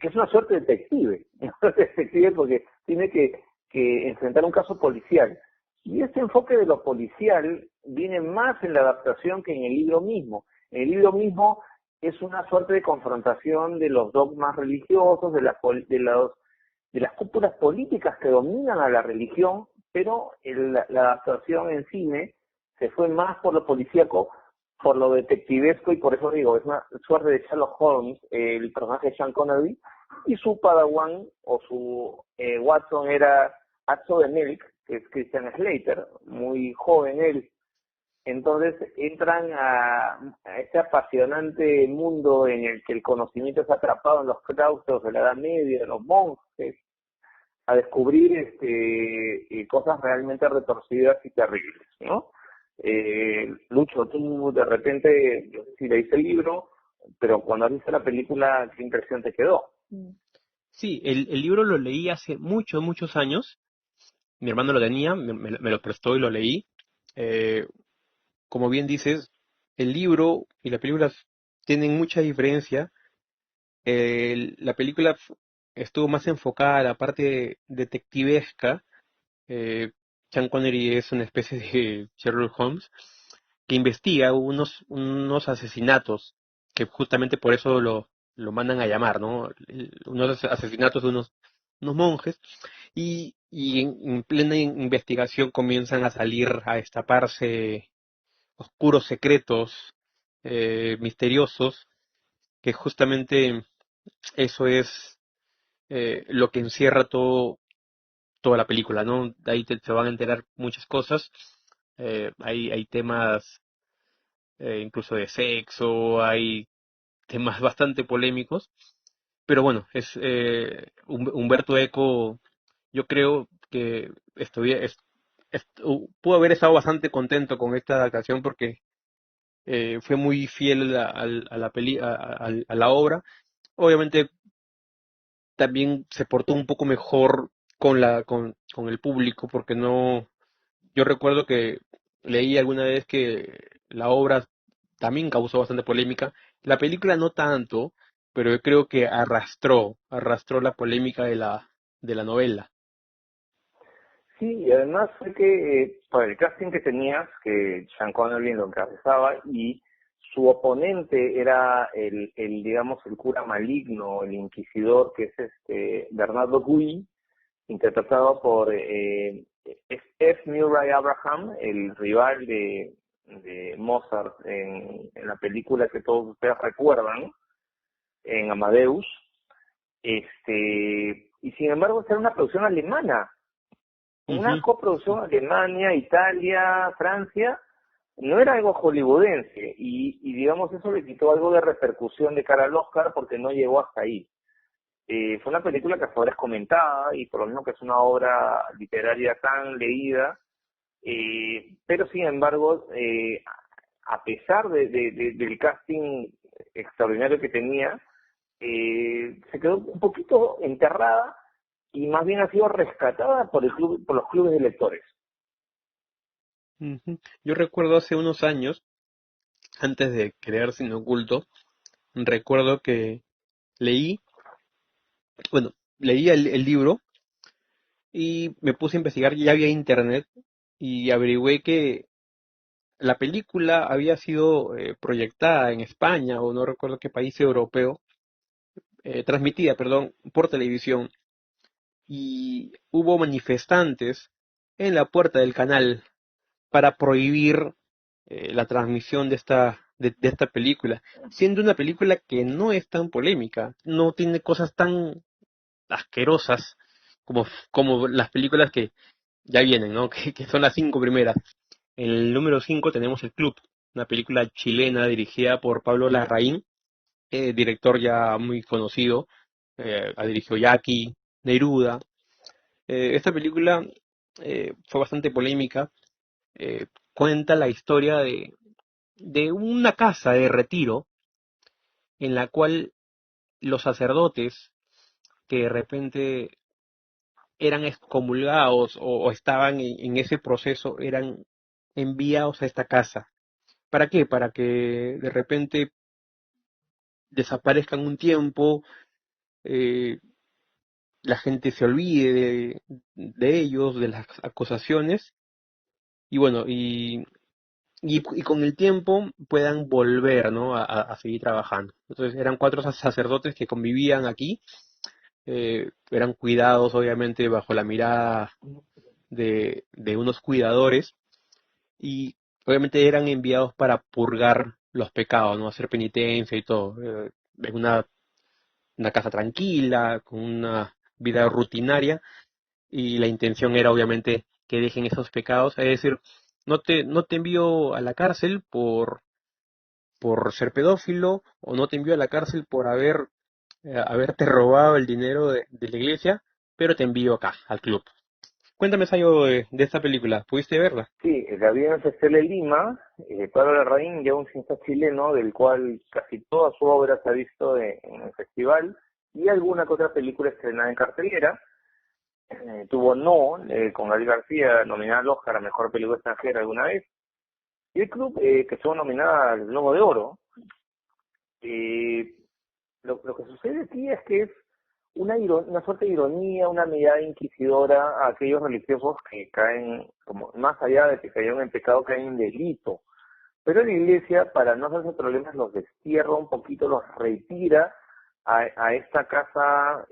es una suerte de detective, una suerte de detective porque tiene que enfrentar un caso policial. Y ese enfoque de lo policial viene más en la adaptación que en el libro mismo. En el libro mismo, es una suerte de confrontación de los dogmas religiosos, de las cúpulas políticas que dominan a la religión, pero la adaptación en cine se fue más por lo policíaco, por lo detectivesco, y por eso digo, es una suerte de Sherlock Holmes, el personaje de Sean Connery, y su padawan o su Watson era Atzo de Milk, que es Christian Slater, muy joven él. Entonces entran a este apasionante mundo en el que el conocimiento está atrapado en los claustros de la Edad Media, de los monjes, a descubrir cosas realmente retorcidas y terribles, ¿no? Lucho, tú de repente, no sé si leíste el libro, pero cuando viste la película, ¿qué impresión te quedó? Sí, el libro lo leí hace muchos, muchos años. Mi hermano lo tenía, me lo prestó y lo leí. Eh, como bien dices, el libro y la película tienen mucha diferencia. La película estuvo más enfocada a la parte detectivesca. Eh, Sean Connery es una especie de Sherlock Holmes que investiga unos asesinatos, que justamente por eso lo mandan a llamar, ¿no? Unos asesinatos de unos monjes, y en plena investigación comienzan a salir, a destaparse oscuros secretos misteriosos, que justamente eso es lo que encierra toda la película, ¿no? De ahí se van a enterar muchas cosas. Hay temas incluso de sexo, hay temas bastante polémicos, pero bueno, Humberto Eco, yo creo que pudo haber estado bastante contento con esta adaptación porque fue muy fiel a la a la obra. Obviamente también se portó un poco mejor con el público porque no, yo recuerdo que leí alguna vez que la obra también causó bastante polémica. La película no tanto, pero yo creo que arrastró la polémica de la novela. Sí, y además fue que por el casting que tenías, que Sean Connery lo encabezaba, y su oponente era digamos, el cura maligno, el inquisidor, que es Bernardo Guy, interpretado por F. Murray Abraham, el rival de Mozart en la película que todos ustedes recuerdan, en Amadeus. Y sin embargo, esta era una producción alemana, una Ujú. coproducción Alemania, Italia, Francia, no era algo hollywoodense, y digamos eso le quitó algo de repercusión de cara al Oscar porque no llegó hasta ahí. Fue una película que fue comentada y por lo mismo que es una obra literaria tan leída, pero sin embargo, a pesar del casting extraordinario que tenía, se quedó un poquito enterrada y más bien ha sido rescatada por por los clubes de lectores. Ujú. Yo recuerdo hace unos años, antes de crear Cine Oculto, recuerdo que leí, bueno, leí el libro y me puse a investigar, ya había internet, y averigüé que la película había sido proyectada en España, o no recuerdo qué país europeo, transmitida, perdón, por televisión, y hubo manifestantes en la puerta del canal para prohibir la transmisión de esta película, siendo una película que no es tan polémica, no tiene cosas tan asquerosas como las películas que ya vienen, ¿no? Que son las cinco primeras. En el número 5 tenemos El Club, una película chilena dirigida por Pablo Larraín, director ya muy conocido, ha dirigido Jackie, Neruda. Esta película fue bastante polémica, cuenta la historia de una casa de retiro en la cual los sacerdotes que de repente eran excomulgados o estaban en ese proceso eran enviados a esta casa. ¿Para qué? Para que de repente desaparezcan un tiempo, eh, la gente se olvide de ellos, de las acusaciones, y bueno, y y con el tiempo puedan volver, ¿no? A seguir trabajando. Entonces eran cuatro sacerdotes que convivían aquí, eran cuidados obviamente bajo la mirada de unos cuidadores y obviamente eran enviados para purgar los pecados, ¿no? Hacer penitencia y todo. En una casa tranquila, con una vida rutinaria y la intención era obviamente que dejen esos pecados, es decir, no te envío a la cárcel por ser pedófilo o no te envío a la cárcel por haberte robado el dinero de la iglesia, pero te envío acá, al club. Cuéntame algo de esta película, ¿pudiste verla? Sí, la vi en el Festival de Lima, Pablo Larraín, ya un cineasta chileno, del cual casi toda su obra se ha visto en el festival, y alguna que otra película estrenada en cartelera. Tuvo No, con Gael García, nominada al Oscar a Mejor Película Extranjera alguna vez, y el club, que estuvo nominada al Globo de Oro. Eh, lo que sucede aquí es que es una suerte de ironía, una mirada inquisidora a aquellos religiosos que caen, como más allá de que cayeron en pecado, caen en delito. Pero la iglesia, para no hacerse problemas, los destierra un poquito, los retira a esta casa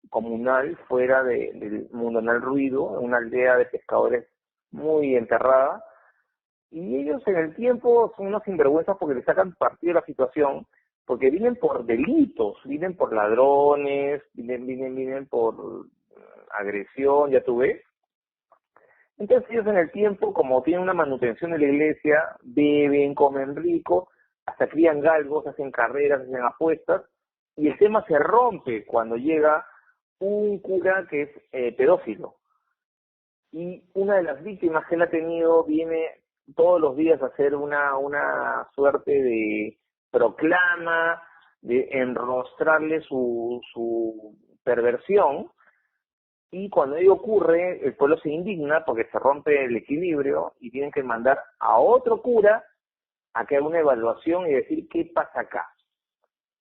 comunal fuera del mundanal ruido, una aldea de pescadores muy enterrada, y ellos en el tiempo son unos sinvergüenzas porque le sacan partido de la situación, porque vienen por delitos, vienen por ladrones, vienen por agresión, ya tú ves. Entonces ellos en el tiempo, como tienen una manutención de la iglesia, beben, comen rico, hasta crían galgos, hacen carreras, hacen apuestas, y el tema se rompe cuando llega un cura que es pedófilo. Y una de las víctimas que él ha tenido viene todos los días a hacer una suerte de proclama, de enrostrarle su perversión, y cuando ello ocurre, el pueblo se indigna porque se rompe el equilibrio y tienen que mandar a otro cura a que haga una evaluación y decir qué pasa acá.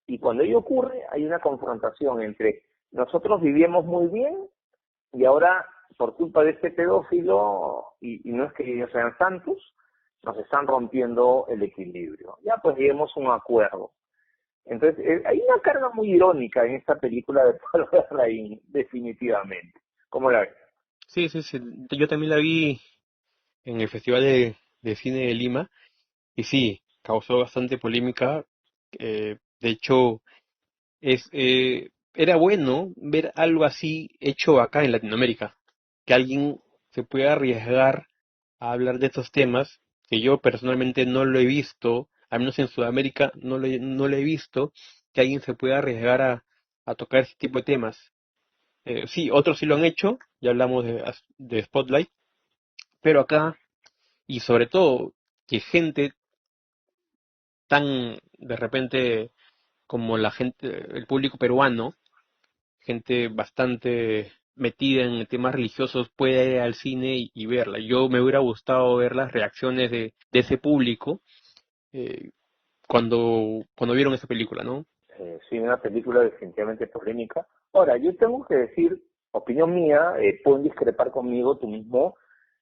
Y cuando ello ocurre, hay una confrontación entre nosotros vivíamos muy bien y ahora, por culpa de este pedófilo, y no es que ellos sean santos, nos están rompiendo el equilibrio. Ya pues lleguemos a un acuerdo. Entonces, hay una carga muy irónica en esta película de Pablo Larraín, definitivamente. ¿Cómo la ves? Sí, sí, sí, yo también la vi en el Festival de Cine de Lima y sí, causó bastante polémica. De hecho, era bueno ver algo así hecho acá en Latinoamérica, que alguien se pueda arriesgar a hablar de estos temas, que yo personalmente no lo he visto, al menos en Sudamérica no lo he visto, que alguien se pueda arriesgar a tocar ese tipo de temas. Sí, otros sí lo han hecho, ya hablamos de Spotlight, pero acá, y sobre todo, que gente tan de repente como la gente, el público peruano, gente bastante metida en temas religiosos puede ir al cine y verla. Yo me hubiera gustado ver las reacciones de ese público eh, cuando vieron esa película, ¿no? Sí, una película definitivamente polémica. Ahora, yo tengo que decir, opinión mía, pueden discrepar conmigo tú mismo.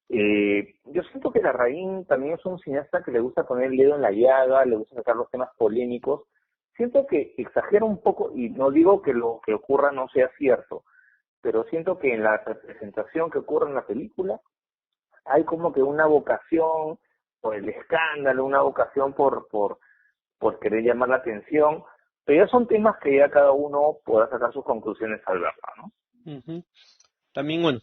Yo siento que Larraín también es un cineasta que le gusta poner el dedo en la llaga, le gusta sacar los temas polémicos. Siento que exagera un poco, y no digo que lo que ocurra no sea cierto, pero siento que en la representación que ocurre en la película hay como que una vocación por el escándalo, una vocación por querer llamar la atención, pero ya son temas que ya cada uno podrá sacar sus conclusiones al verla, ¿no? Ujú. También, bueno,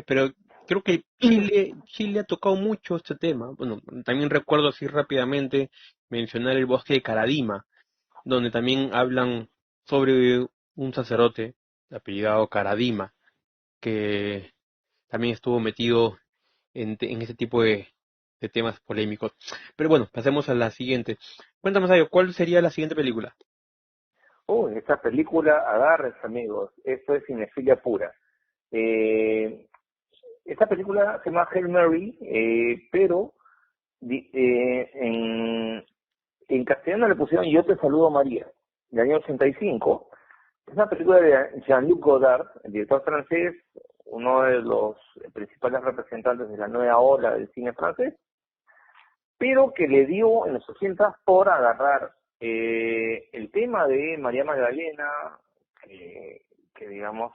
pero creo que Chile ha tocado mucho este tema. Bueno, también recuerdo así rápidamente mencionar el bosque de Caradima, donde también hablan sobre un sacerdote apellidado Caradima, que también estuvo metido en ese tipo de temas polémicos. Pero bueno, pasemos a la siguiente. Cuéntame, Sayo, ¿cuál sería la siguiente película? Esta película, agárrense amigos, esto es cinefilia pura. Eh, Esta película se llama Hail Mary, pero di- eh, en, en castellano le pusieron Yo te saludo María, del año 85. Es una película de Jean-Luc Godard, el director francés, uno de los principales representantes de la nueva ola del cine francés. pero que le dio en los 80 por agarrar el tema de María Magdalena, que digamos,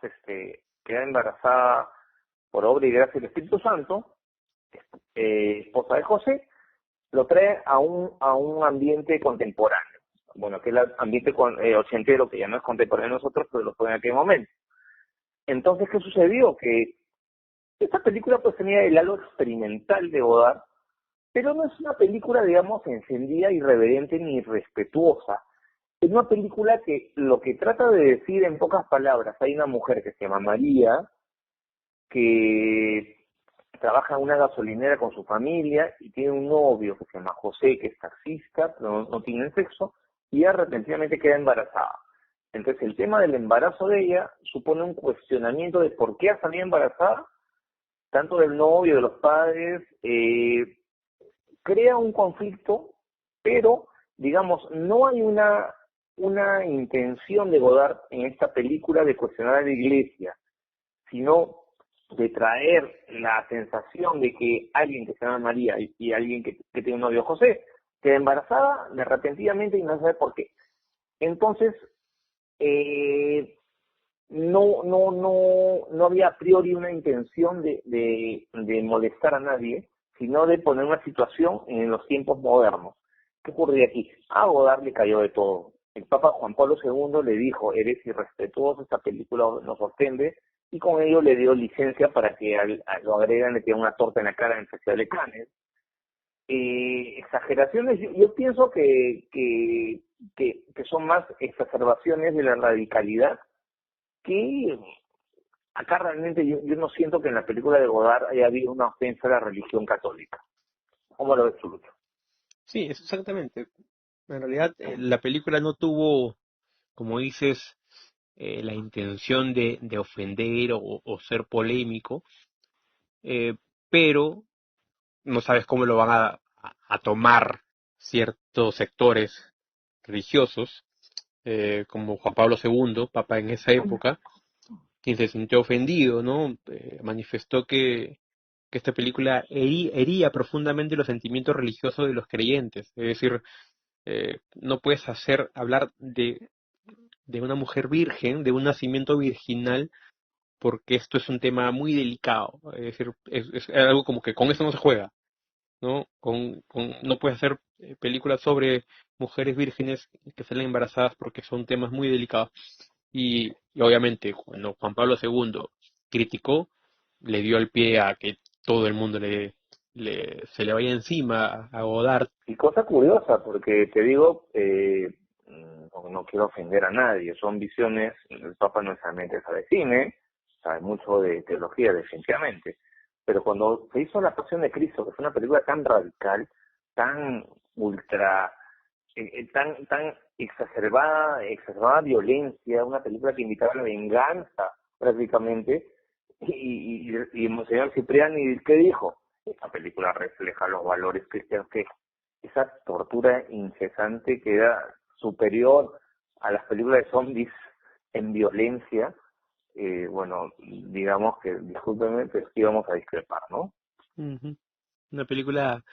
queda embarazada por obra y gracia del Espíritu Santo, esposa de José, lo trae a un ambiente contemporáneo. Bueno, que es el ambiente ochentero, que ya no es contemporáneo de nosotros, pero lo fue en aquel momento. Entonces, ¿qué sucedió? Que esta película pues tenía el halo experimental de Godard, pero no es una película, digamos, encendida, irreverente ni irrespetuosa. Es una película que lo que trata de decir en pocas palabras, hay una mujer que se llama María, que trabaja en una gasolinera con su familia y tiene un novio que se llama José, que es taxista, pero no tienen sexo, y ella repentinamente queda embarazada. Entonces el tema del embarazo de ella supone un cuestionamiento de por qué ha salido embarazada, tanto del novio, de los padres, crea un conflicto, pero digamos, no hay una intención de Godard en esta película de cuestionar a la iglesia, sino de traer la sensación de que alguien que se llama María y alguien que tiene un novio José queda embarazada de repentinamente y no sabe por qué. Entonces, no había a priori una intención de molestar a nadie, sino de poner una situación en los tiempos modernos. ¿Qué ocurría aquí? A Godard le cayó de todo. El Papa Juan Pablo II le dijo, eres irrespetuoso, esta película nos ofende, y con ello le dio licencia para que lo agregan, le tiran una torta en la cara en el Festival de Cannes. Exageraciones, yo pienso que son más exacerbaciones de la radicalidad, que acá realmente yo no siento que en la película de Godard haya habido una ofensa a la religión católica. ¿Cómo lo ves tú, Lucho? Sí, exactamente. En realidad, la película no tuvo, como dices, la intención de ofender o ser polémico, pero no sabes cómo lo van a tomar ciertos sectores religiosos, como Juan Pablo II, papa en esa época, quien se sintió ofendido, ¿no? Manifestó que esta película hería profundamente los sentimientos religiosos de los creyentes. Es decir, no puedes hablar de una mujer virgen, de un nacimiento virginal, porque esto es un tema muy delicado. Es decir, es algo como que con eso no se juega, ¿no? No puedes hacer películas sobre mujeres vírgenes que salen embarazadas porque son temas muy delicados. Y obviamente, cuando Juan Pablo II criticó, le dio el pie a que todo el mundo se le vaya encima a Godard. Y cosa curiosa, porque te digo, no quiero ofender a nadie, son visiones, el Papa no necesariamente sabe cine, sabe mucho de teología, definitivamente, pero cuando se hizo La Pasión de Cristo, que fue una película tan radical, tan ultra, tan exacerbada violencia, una película que invitaba a la venganza prácticamente, y Monseñor Cipriani, ¿qué dijo? Esta película refleja los valores cristianos, que esa tortura incesante que era superior a las películas de zombies en violencia. Bueno, digamos que, discúlpenme, pero sí vamos a discrepar, ¿no? Ujú. Una película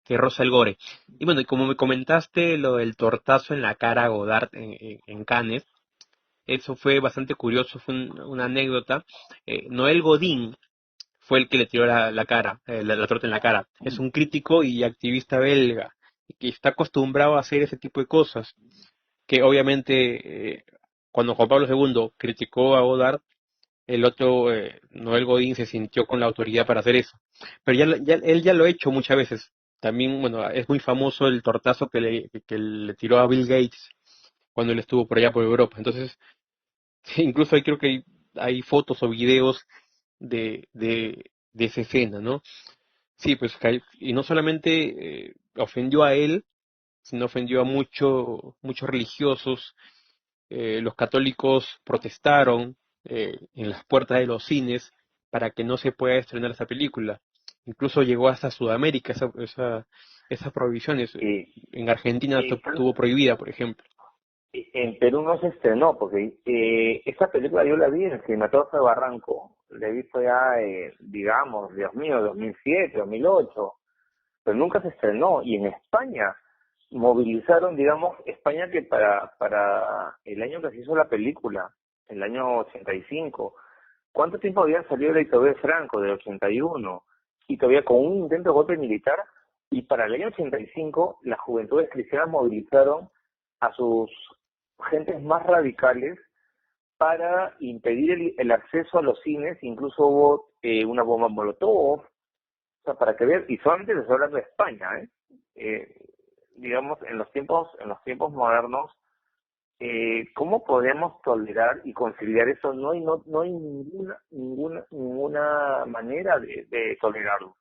que roza el gore. Y bueno, y como me comentaste lo del tortazo en la cara a Godard en Cannes, eso fue bastante curioso, fue una anécdota. Noel Godin fue el que le tiró la cara, la torta en la cara. Es un crítico y activista belga, y que está acostumbrado a hacer ese tipo de cosas, que obviamente cuando Juan Pablo II criticó a Godard, el otro, Noel Godin, se sintió con la autoridad para hacer eso. Pero él ya lo ha hecho muchas veces. También, bueno, es muy famoso el tortazo que le tiró a Bill Gates cuando él estuvo por allá por Europa. Entonces, incluso creo que hay fotos o videos de esa escena, ¿no? Sí, pues, y no solamente ofendió a él, sino ofendió a muchos religiosos. Los católicos protestaron en las puertas de los cines para que no se pueda estrenar esa película. Incluso llegó hasta Sudamérica esas prohibiciones. Y, En Argentina y estuvo prohibida, por ejemplo. en Perú no se estrenó, porque esta película yo la vi en el Cinematógrafo de Barranco, la he visto ya, digamos, Dios mío, 2007, 2008, pero nunca se estrenó. Y en España movilizaron, digamos, España que para el año que se hizo la película, el año 85, ¿cuánto tiempo había salido la dictadura de Franco, del 81? Y todavía con un intento de golpe militar, y para el año 85 las juventudes cristianas movilizaron a sus gentes más radicales para impedir el acceso a los cines, incluso hubo una bomba molotov, o sea, para que vean, y solamente les estoy hablando de España, digamos, en los tiempos modernos, ¿cómo podemos tolerar y conciliar eso? No hay ninguna manera de tolerarlo.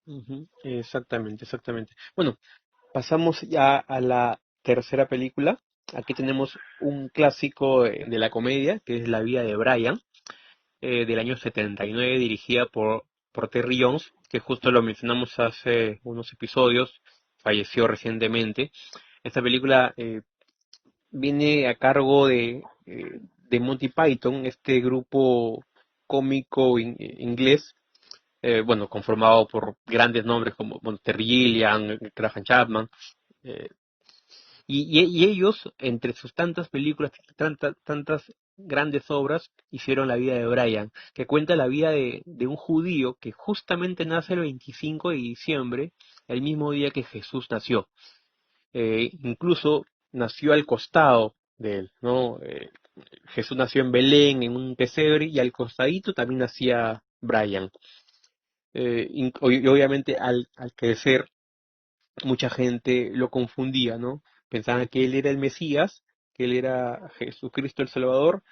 Ujú, exactamente, exactamente. Bueno, pasamos ya a la tercera película. Aquí tenemos un clásico de la comedia, que es La vida de Brian, del año 79, dirigida por Terry Jones, que justo lo mencionamos hace unos episodios, falleció recientemente. Esta película viene a cargo de Monty Python, este grupo cómico inglés, bueno, conformado por grandes nombres como bueno, Terry Gilliam, Graham Chapman, eh, y ellos, entre sus tantas películas, tantas grandes obras, hicieron La vida de Brian, que cuenta la vida de un judío que justamente nace el 25 de diciembre, el mismo día que Jesús nació. Incluso nació al costado de él, ¿no? Jesús nació en Belén, en un pesebre, y al costadito también nacía Brian. Y obviamente al crecer mucha gente lo confundía, ¿no? Pensaban que él era el Mesías, que él era Jesucristo el Salvador,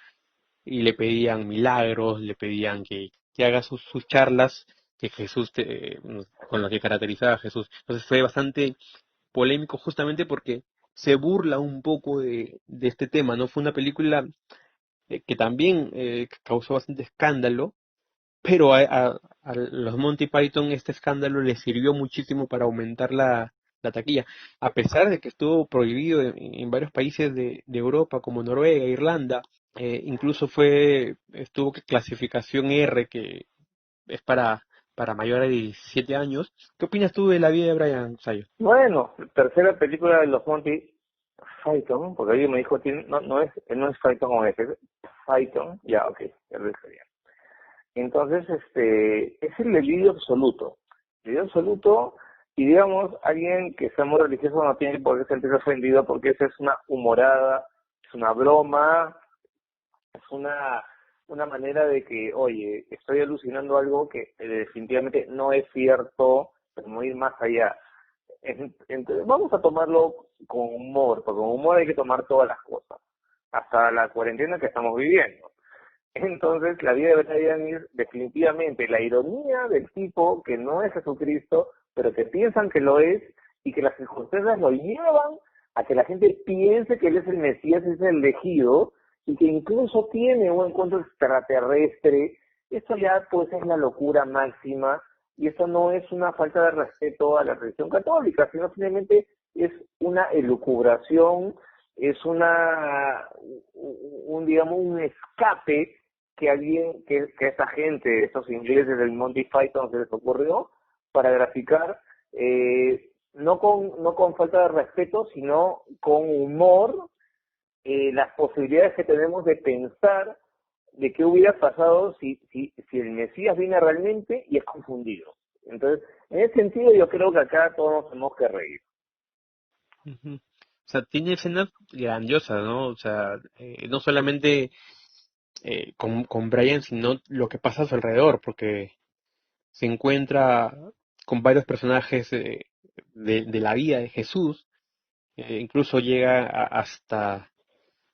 y le pedían milagros, le pedían que haga sus charlas que Jesús con las que caracterizaba a Jesús. Entonces fue bastante polémico justamente porque se burla un poco de este tema, ¿no? Fue una película que también causó bastante escándalo, pero a los Monty Python este escándalo les sirvió muchísimo para aumentar la taquilla, a pesar de que estuvo prohibido en varios países de Europa como Noruega, Irlanda, incluso estuvo clasificación R, que es para mayores de 17 años. ¿Qué opinas tú de la vida de Brian Sayo? Bueno, tercera película de los Monty Python, porque alguien me dijo, no es Python con F, es Python, ya, ok, ya lo dije bien. Entonces, es el delirio absoluto. Delirio absoluto, y digamos, alguien que sea muy religioso no tiene por qué sentirse ofendido porque esa es una humorada, es una broma, es una manera de que, oye, estoy alucinando algo que definitivamente no es cierto, pero no ir más allá. Entonces, vamos a tomarlo con humor, porque con humor hay que tomar todas las cosas, hasta la cuarentena que estamos viviendo. Entonces, la vida de Brian es definitivamente la ironía del tipo que no es Jesucristo, pero que piensan que lo es, y que las circunstancias lo llevan a que la gente piense que él es el Mesías, es el elegido, y que incluso tiene un encuentro extraterrestre. Esto ya pues es la locura máxima, y esto no es una falta de respeto a la religión católica, sino simplemente es una elucubración, es digamos, un escape que esta gente, estos ingleses del Monty Python se les ocurrió para graficar, no con falta de respeto, sino con humor, las posibilidades que tenemos de pensar de qué hubiera pasado si el Mesías viene realmente y es confundido. Entonces, en ese sentido yo creo que acá todos nos tenemos que reír. Ujú. O sea, tiene escenas grandiosas, ¿no? O sea, no solamente con Brian, sino lo que pasa a su alrededor, porque se encuentra con varios personajes de la vida de Jesús, incluso llega hasta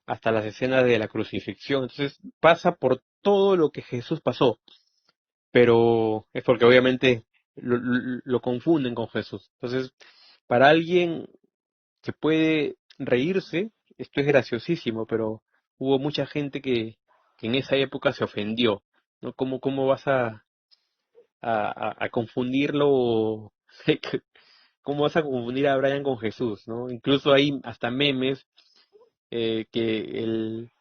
las escenas de la crucifixión, entonces pasa por todo lo que Jesús pasó, pero es porque obviamente lo confunden con Jesús. Entonces, para alguien que puede reírse, esto es graciosísimo, pero hubo mucha gente que en esa época se ofendió, ¿no? ¿Cómo vas a confundirlo? ¿Cómo vas a confundir a Brian con Jesús, ¿no? Incluso hay hasta memes que el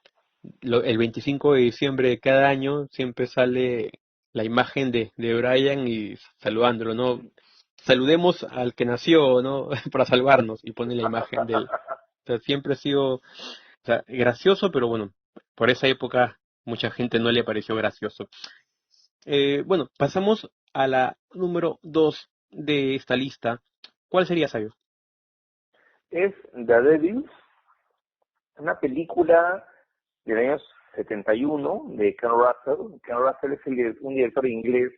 25 de diciembre de cada año siempre sale la imagen de Brian y saludándolo, ¿no? saludemos al que nació, ¿no? Para salvarnos y pone la imagen de él. O sea, siempre ha sido, o sea, gracioso, pero bueno, por esa época mucha gente no le pareció gracioso. Bueno, pasamos a la número 2 de esta lista. ¿Cuál sería, Sabio? Es Daredevil, una película del año 71 de Ken Russell. Ken Russell es un director inglés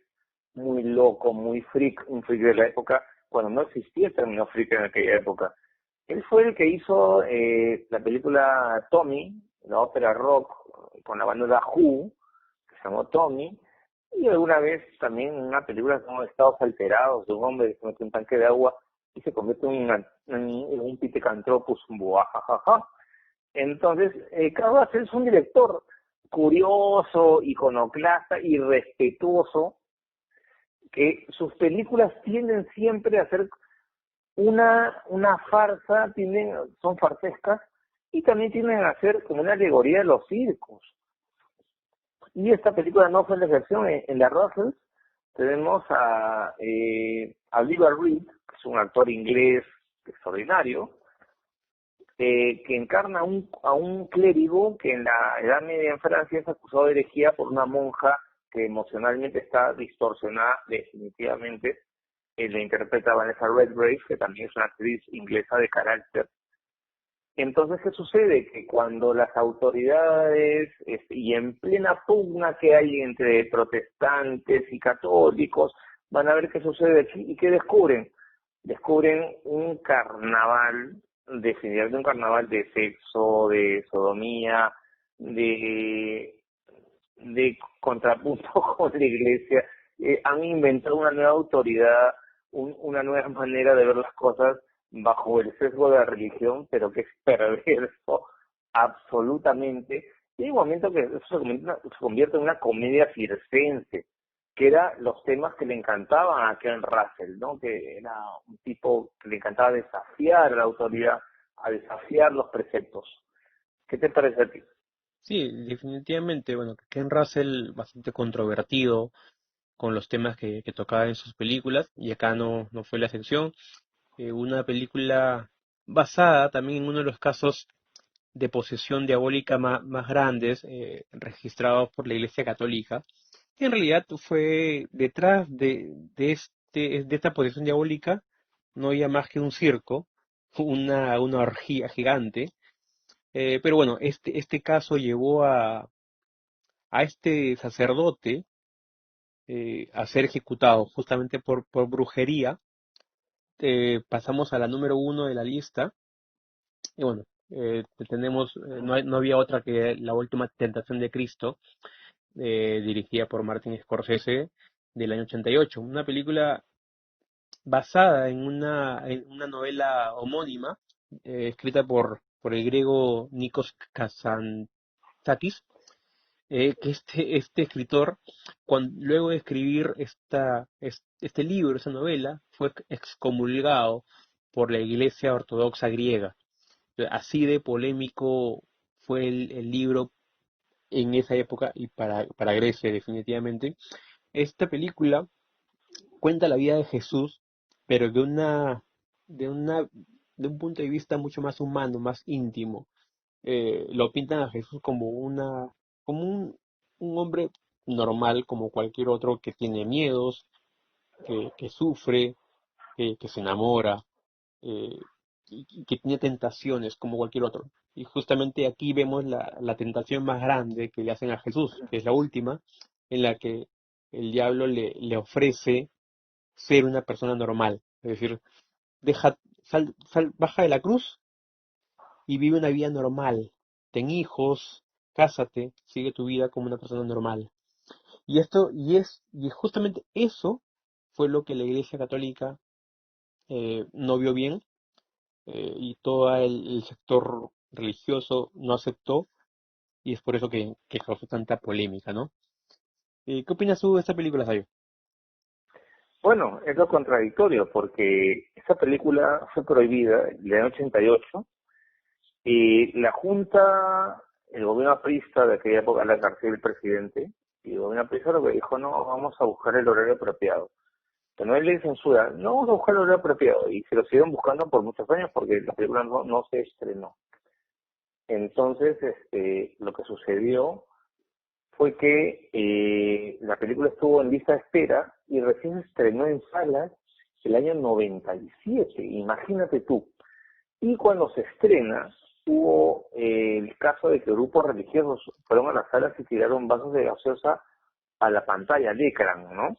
muy loco, muy freak, un freak de la época, cuando no existía el término freak en aquella época. Él fue el que hizo la película Tommy, la ópera rock con la banda The Who, que se llamó Tommy, y alguna vez también una película como Estados Alterados, de un hombre que se mete un tanque de agua y se convierte en un pitecantropus, un buajajaja. Entonces, Carlos es un director curioso, iconoclasta y respetuoso, que sus películas tienden siempre a ser una farsa, son farsescas, y también tienden a ser como una alegoría de los circos. Y esta película no fue la excepción. En la Russell tenemos a Oliver Reed, que es un actor inglés extraordinario, que encarna a un clérigo que en la Edad Media en Francia es acusado de herejía por una monja que emocionalmente está distorsionada definitivamente. La interpreta Vanessa Redgrave, que también es una actriz inglesa de carácter. Entonces, ¿qué sucede? Que cuando las autoridades, y en plena pugna que hay entre protestantes y católicos, van a ver qué sucede aquí y qué descubren. Descubren un carnaval, definitivamente un carnaval de sexo, de sodomía, de contrapunto con la iglesia. Han inventado una nueva autoridad, una nueva manera de ver las cosas bajo el sesgo de la religión, pero que es perverso absolutamente. Y hay un momento que eso se convierte en una comedia circense, que eran los temas que le encantaban a Ken Russell, ¿no? Que era un tipo que le encantaba desafiar a la autoridad, a desafiar los preceptos. ¿Qué te parece a ti? Sí, definitivamente, bueno, Ken Russell bastante controvertido con los temas que tocaba en sus películas, y acá no fue la excepción. Una película basada también en uno de los casos de posesión diabólica más grandes registrados por la Iglesia Católica. En realidad fue detrás de esta posesión diabólica, no había más que un circo, una orgía gigante. Pero bueno, este caso llevó a este sacerdote a ser ejecutado justamente por brujería. Pasamos a la número 1 de la lista. Y bueno, no había otra que La Última Tentación de Cristo, dirigida por Martin Scorsese, del año 88. Una película basada en una novela homónima, escrita por el griego Nikos Kazantzakis, que este escritor, luego de escribir este libro, esta novela, fue excomulgado por la Iglesia Ortodoxa griega. Así de polémico fue el libro en esa época y para Grecia definitivamente. Esta película cuenta la vida de Jesús, pero de una, de un punto de vista mucho más humano, más íntimo. Lo pintan a Jesús como un hombre normal, como cualquier otro que tiene miedos, que sufre, que se enamora, eh, y que tiene tentaciones como cualquier otro. Y justamente aquí vemos la tentación más grande que le hacen a Jesús, que es la última, en la que el diablo le ofrece ser una persona normal. Es decir, baja de la cruz y vive una vida normal. Ten hijos, cásate, sigue tu vida como una persona normal. Y justamente eso fue lo que la Iglesia Católica no vio bien, y todo el sector religioso no aceptó, y es por eso que causó tanta polémica, ¿no? ¿Qué opinas tú de esta película, Sayo? Bueno, es lo contradictorio, porque esa película fue prohibida en el año 88 y la Junta, el gobierno aprista de aquella época, la encarceló el presidente, y el gobierno aprista lo que dijo, no, vamos a buscar el horario apropiado. Bueno, él le censura, no vamos a buscar el horario apropiado, y se lo siguieron buscando por muchos años porque la película no se estrenó. Entonces, lo que sucedió fue que la película estuvo en lista de espera y recién se estrenó en salas el año 97, imagínate tú. Y cuando se estrena, hubo el caso de que grupos religiosos fueron a las salas y tiraron vasos de gaseosa a la pantalla, al ecran, ¿no?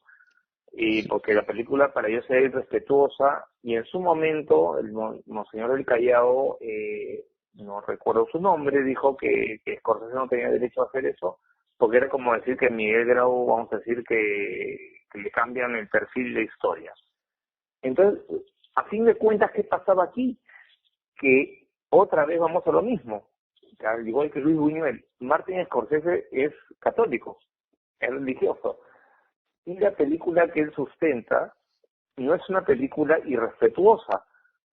Y porque la película para ellos era irrespetuosa, y en su momento el Monseñor del Callao, no recuerdo su nombre, dijo que Scorsese no tenía derecho a hacer eso, porque era como decir que Miguel Grau, vamos a decir que le cambian el perfil de historia. Entonces, a fin de cuentas, ¿qué pasaba aquí? Que otra vez vamos a lo mismo. Al igual que Luis Buñuel, Martin Scorsese es católico, es religioso. Y la película que él sustenta no es una película irrespetuosa.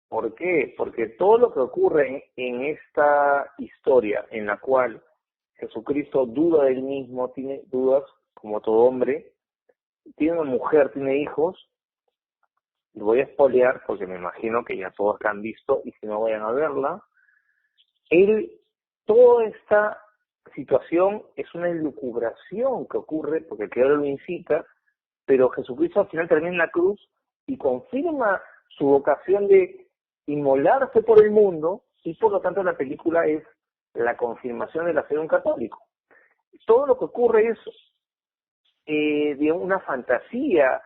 ¿Por qué? Porque todo lo que ocurre en esta historia en la cual Jesucristo duda de él mismo, tiene dudas como todo hombre, tiene una mujer, tiene hijos, lo voy a spoilear porque me imagino que ya todos la han visto y si no vayan a verla. Él, toda esta situación es una elucubración que ocurre porque el creador lo incita, pero Jesucristo al final termina en la cruz y confirma su vocación de inmolarse por el mundo, y por lo tanto la película es la confirmación de la fe de un católico. Todo lo que ocurre es de una fantasía,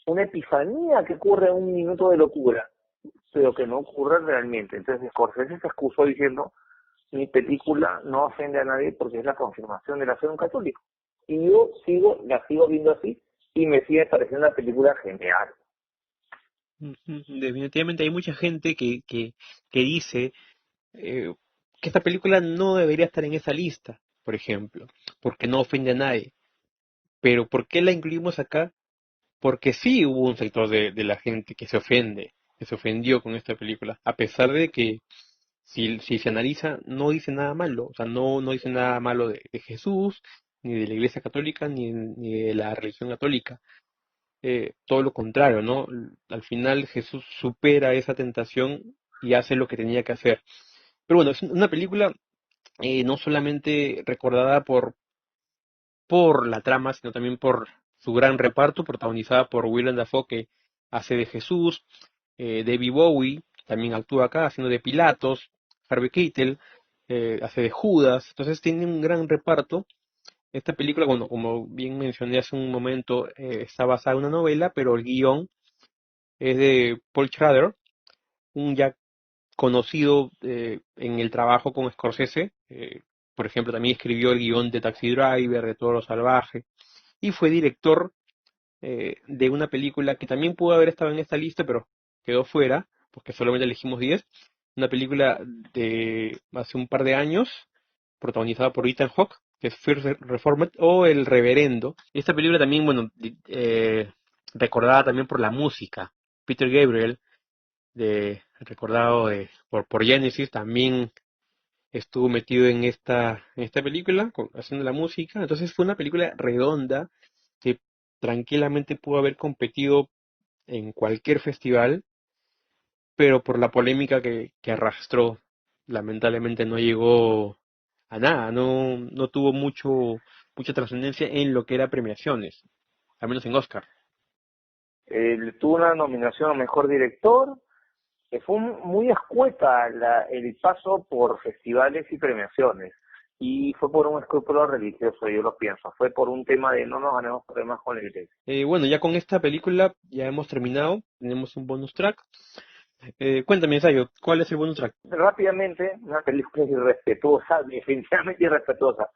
una epifanía que ocurre en un minuto de locura, pero que no ocurre realmente. Entonces Scorsese se excusó diciendo: mi película no ofende a nadie porque es la confirmación de la fe de un católico. Y yo la sigo viendo así, y me sigue pareciendo una película genial. Definitivamente hay mucha gente que dice eh, que esta película no debería estar en esa lista, por ejemplo, porque no ofende a nadie. Pero ¿por qué la incluimos acá? Porque sí hubo un sector de la gente que se ofende, que se ofendió con esta película, a pesar de que si se analiza no dice nada malo, o sea, no dice nada malo de Jesús, ni de la Iglesia Católica, ni de la religión católica. Todo lo contrario, ¿no? Al final Jesús supera esa tentación y hace lo que tenía que hacer. Pero bueno, es una película no solamente recordada por la trama, sino también por su gran reparto, protagonizada por Willem Dafoe, que hace de Jesús, David Bowie también actúa acá haciendo de Pilatos, Harvey Keitel hace de Judas, entonces tiene un gran reparto. Esta película, bueno, como bien mencioné hace un momento, está basada en una novela, pero el guión es de Paul Schrader, un ya conocido en el trabajo con Scorsese. Por ejemplo, también escribió el guión de Taxi Driver, de Todo lo Salvaje, y fue director de una película que también pudo haber estado en esta lista, pero quedó fuera, porque solamente elegimos 10. Una película de hace un par de años, protagonizada por Ethan Hawke, que es First Reformed, o El Reverendo. Esta película también, bueno, recordada también por la música. Peter Gabriel, recordado por Genesis, también estuvo metido en esta película, haciendo la música. Entonces fue una película redonda que tranquilamente pudo haber competido en cualquier festival, pero por la polémica que arrastró, lamentablemente no llegó a nada, no tuvo mucha trascendencia en lo que era premiaciones, al menos en Oscar. Tuvo una nominación a Mejor Director, que fue muy escueta el paso por festivales y premiaciones. Y fue por un escrúpulo religioso, yo lo pienso. Fue por un tema de no nos ganemos problemas con la iglesia. Bueno, ya con esta película ya hemos terminado, tenemos un bonus track. Cuéntame, Sayo, ¿cuál es el bonus track? Rápidamente, una película irrespetuosa, definitivamente irrespetuosa.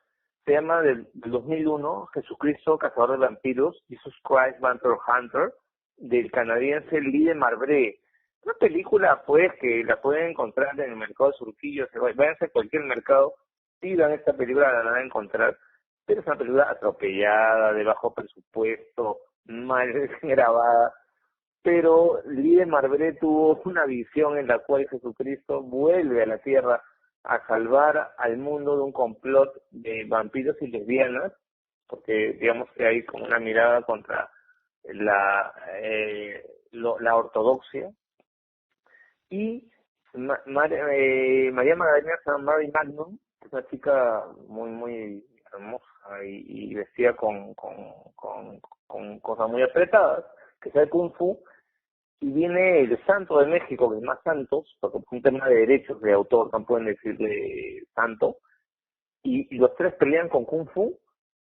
Se llama del 2001, Jesucristo, Cazador de Vampiros, Jesus Christ, Vampire Hunter, del canadiense Lee de Marbre. Una película, pues, que la pueden encontrar en el mercado de Surquillo. Váyanse a cualquier mercado, pidan esta película, la van a encontrar. Pero es una película atropellada, de bajo presupuesto, mal grabada. Pero Lee de Marbre tuvo una visión en la cual Jesucristo vuelve a la tierra a salvar al mundo de un complot de vampiros y lesbianas, porque digamos que hay como una mirada contra la, la ortodoxia, y María Magdalena San Mary Magnum, que es una chica muy, muy hermosa y vestida con cosas muy apretadas, que sabe Kung Fu, y viene el santo de México, que es más Santos, porque es un tema de derechos de autor, no pueden decirle santo, y los tres pelean con Kung Fu,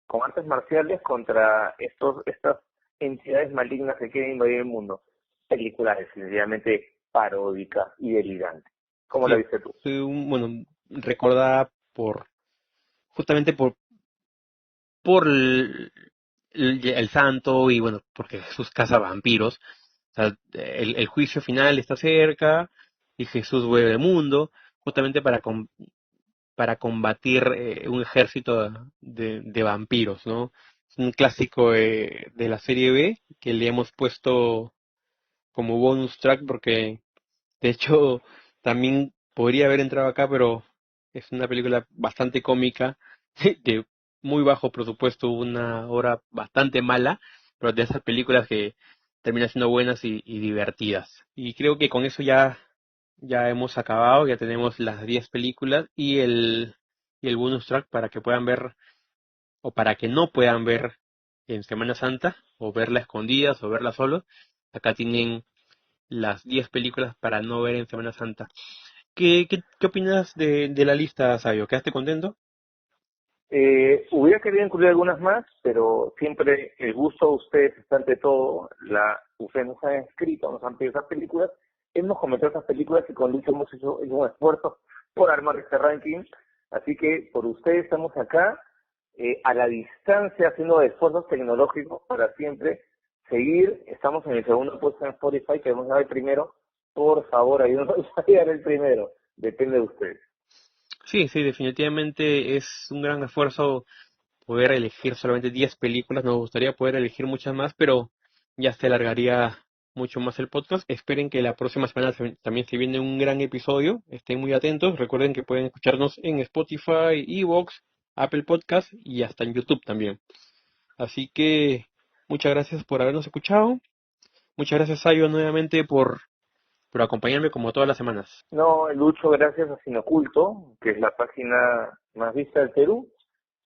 con artes marciales, contra estas entidades malignas que quieren invadir el mundo. Película definitivamente paródica y delirante. ¿Cómo la Sí, viste tú? bueno, recordada justamente por el santo y bueno, porque Jesús caza vampiros. O sea, el juicio final está cerca y Jesús vuelve al mundo justamente para combatir un ejército de vampiros, ¿no? Es un clásico de la serie B que le hemos puesto como bonus track porque de hecho también podría haber entrado acá, pero es una película bastante cómica, de muy bajo presupuesto, una obra bastante mala, pero de esas películas que terminan siendo buenas y divertidas. Y creo que con eso ya hemos acabado, ya tenemos las 10 películas y el bonus track para que puedan ver o para que no puedan ver en Semana Santa o verla escondidas o verla solos. Acá tienen las 10 películas para no ver en Semana Santa. ¿Qué opinas de la lista, Sabio? ¿Quedaste contento? Hubiera querido incluir algunas más, pero siempre el gusto de ustedes está ante todo. Ustedes nos han escrito, nos han pedido esas películas, hemos comentado esas películas y con Lucho hemos hecho un esfuerzo por armar este ranking. Así que por ustedes estamos acá, a la distancia, haciendo esfuerzos tecnológicos para siempre seguir. Estamos en el segundo puesto en Spotify, queremos dar el primero. Por favor, ayúdenos a llegar el primero. Depende de ustedes. Sí, sí, definitivamente es un gran esfuerzo poder elegir solamente 10 películas. Nos gustaría poder elegir muchas más, pero ya se alargaría mucho más el podcast. Esperen que la próxima semana también se viene un gran episodio. Estén muy atentos. Recuerden que pueden escucharnos en Spotify, Evox, Apple Podcast y hasta en YouTube también. Así que muchas gracias por habernos escuchado. Muchas gracias, Sayo, nuevamente por acompañarme como todas las semanas. No, Lucho, gracias a Sin Oculto, que es la página más vista del Perú,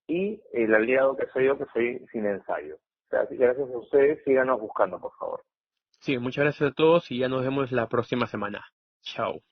y el aliado que soy yo, que soy Sin Ensayo. O sea, así que gracias a ustedes, síganos buscando, por favor. Sí, muchas gracias a todos y ya nos vemos la próxima semana. Chao.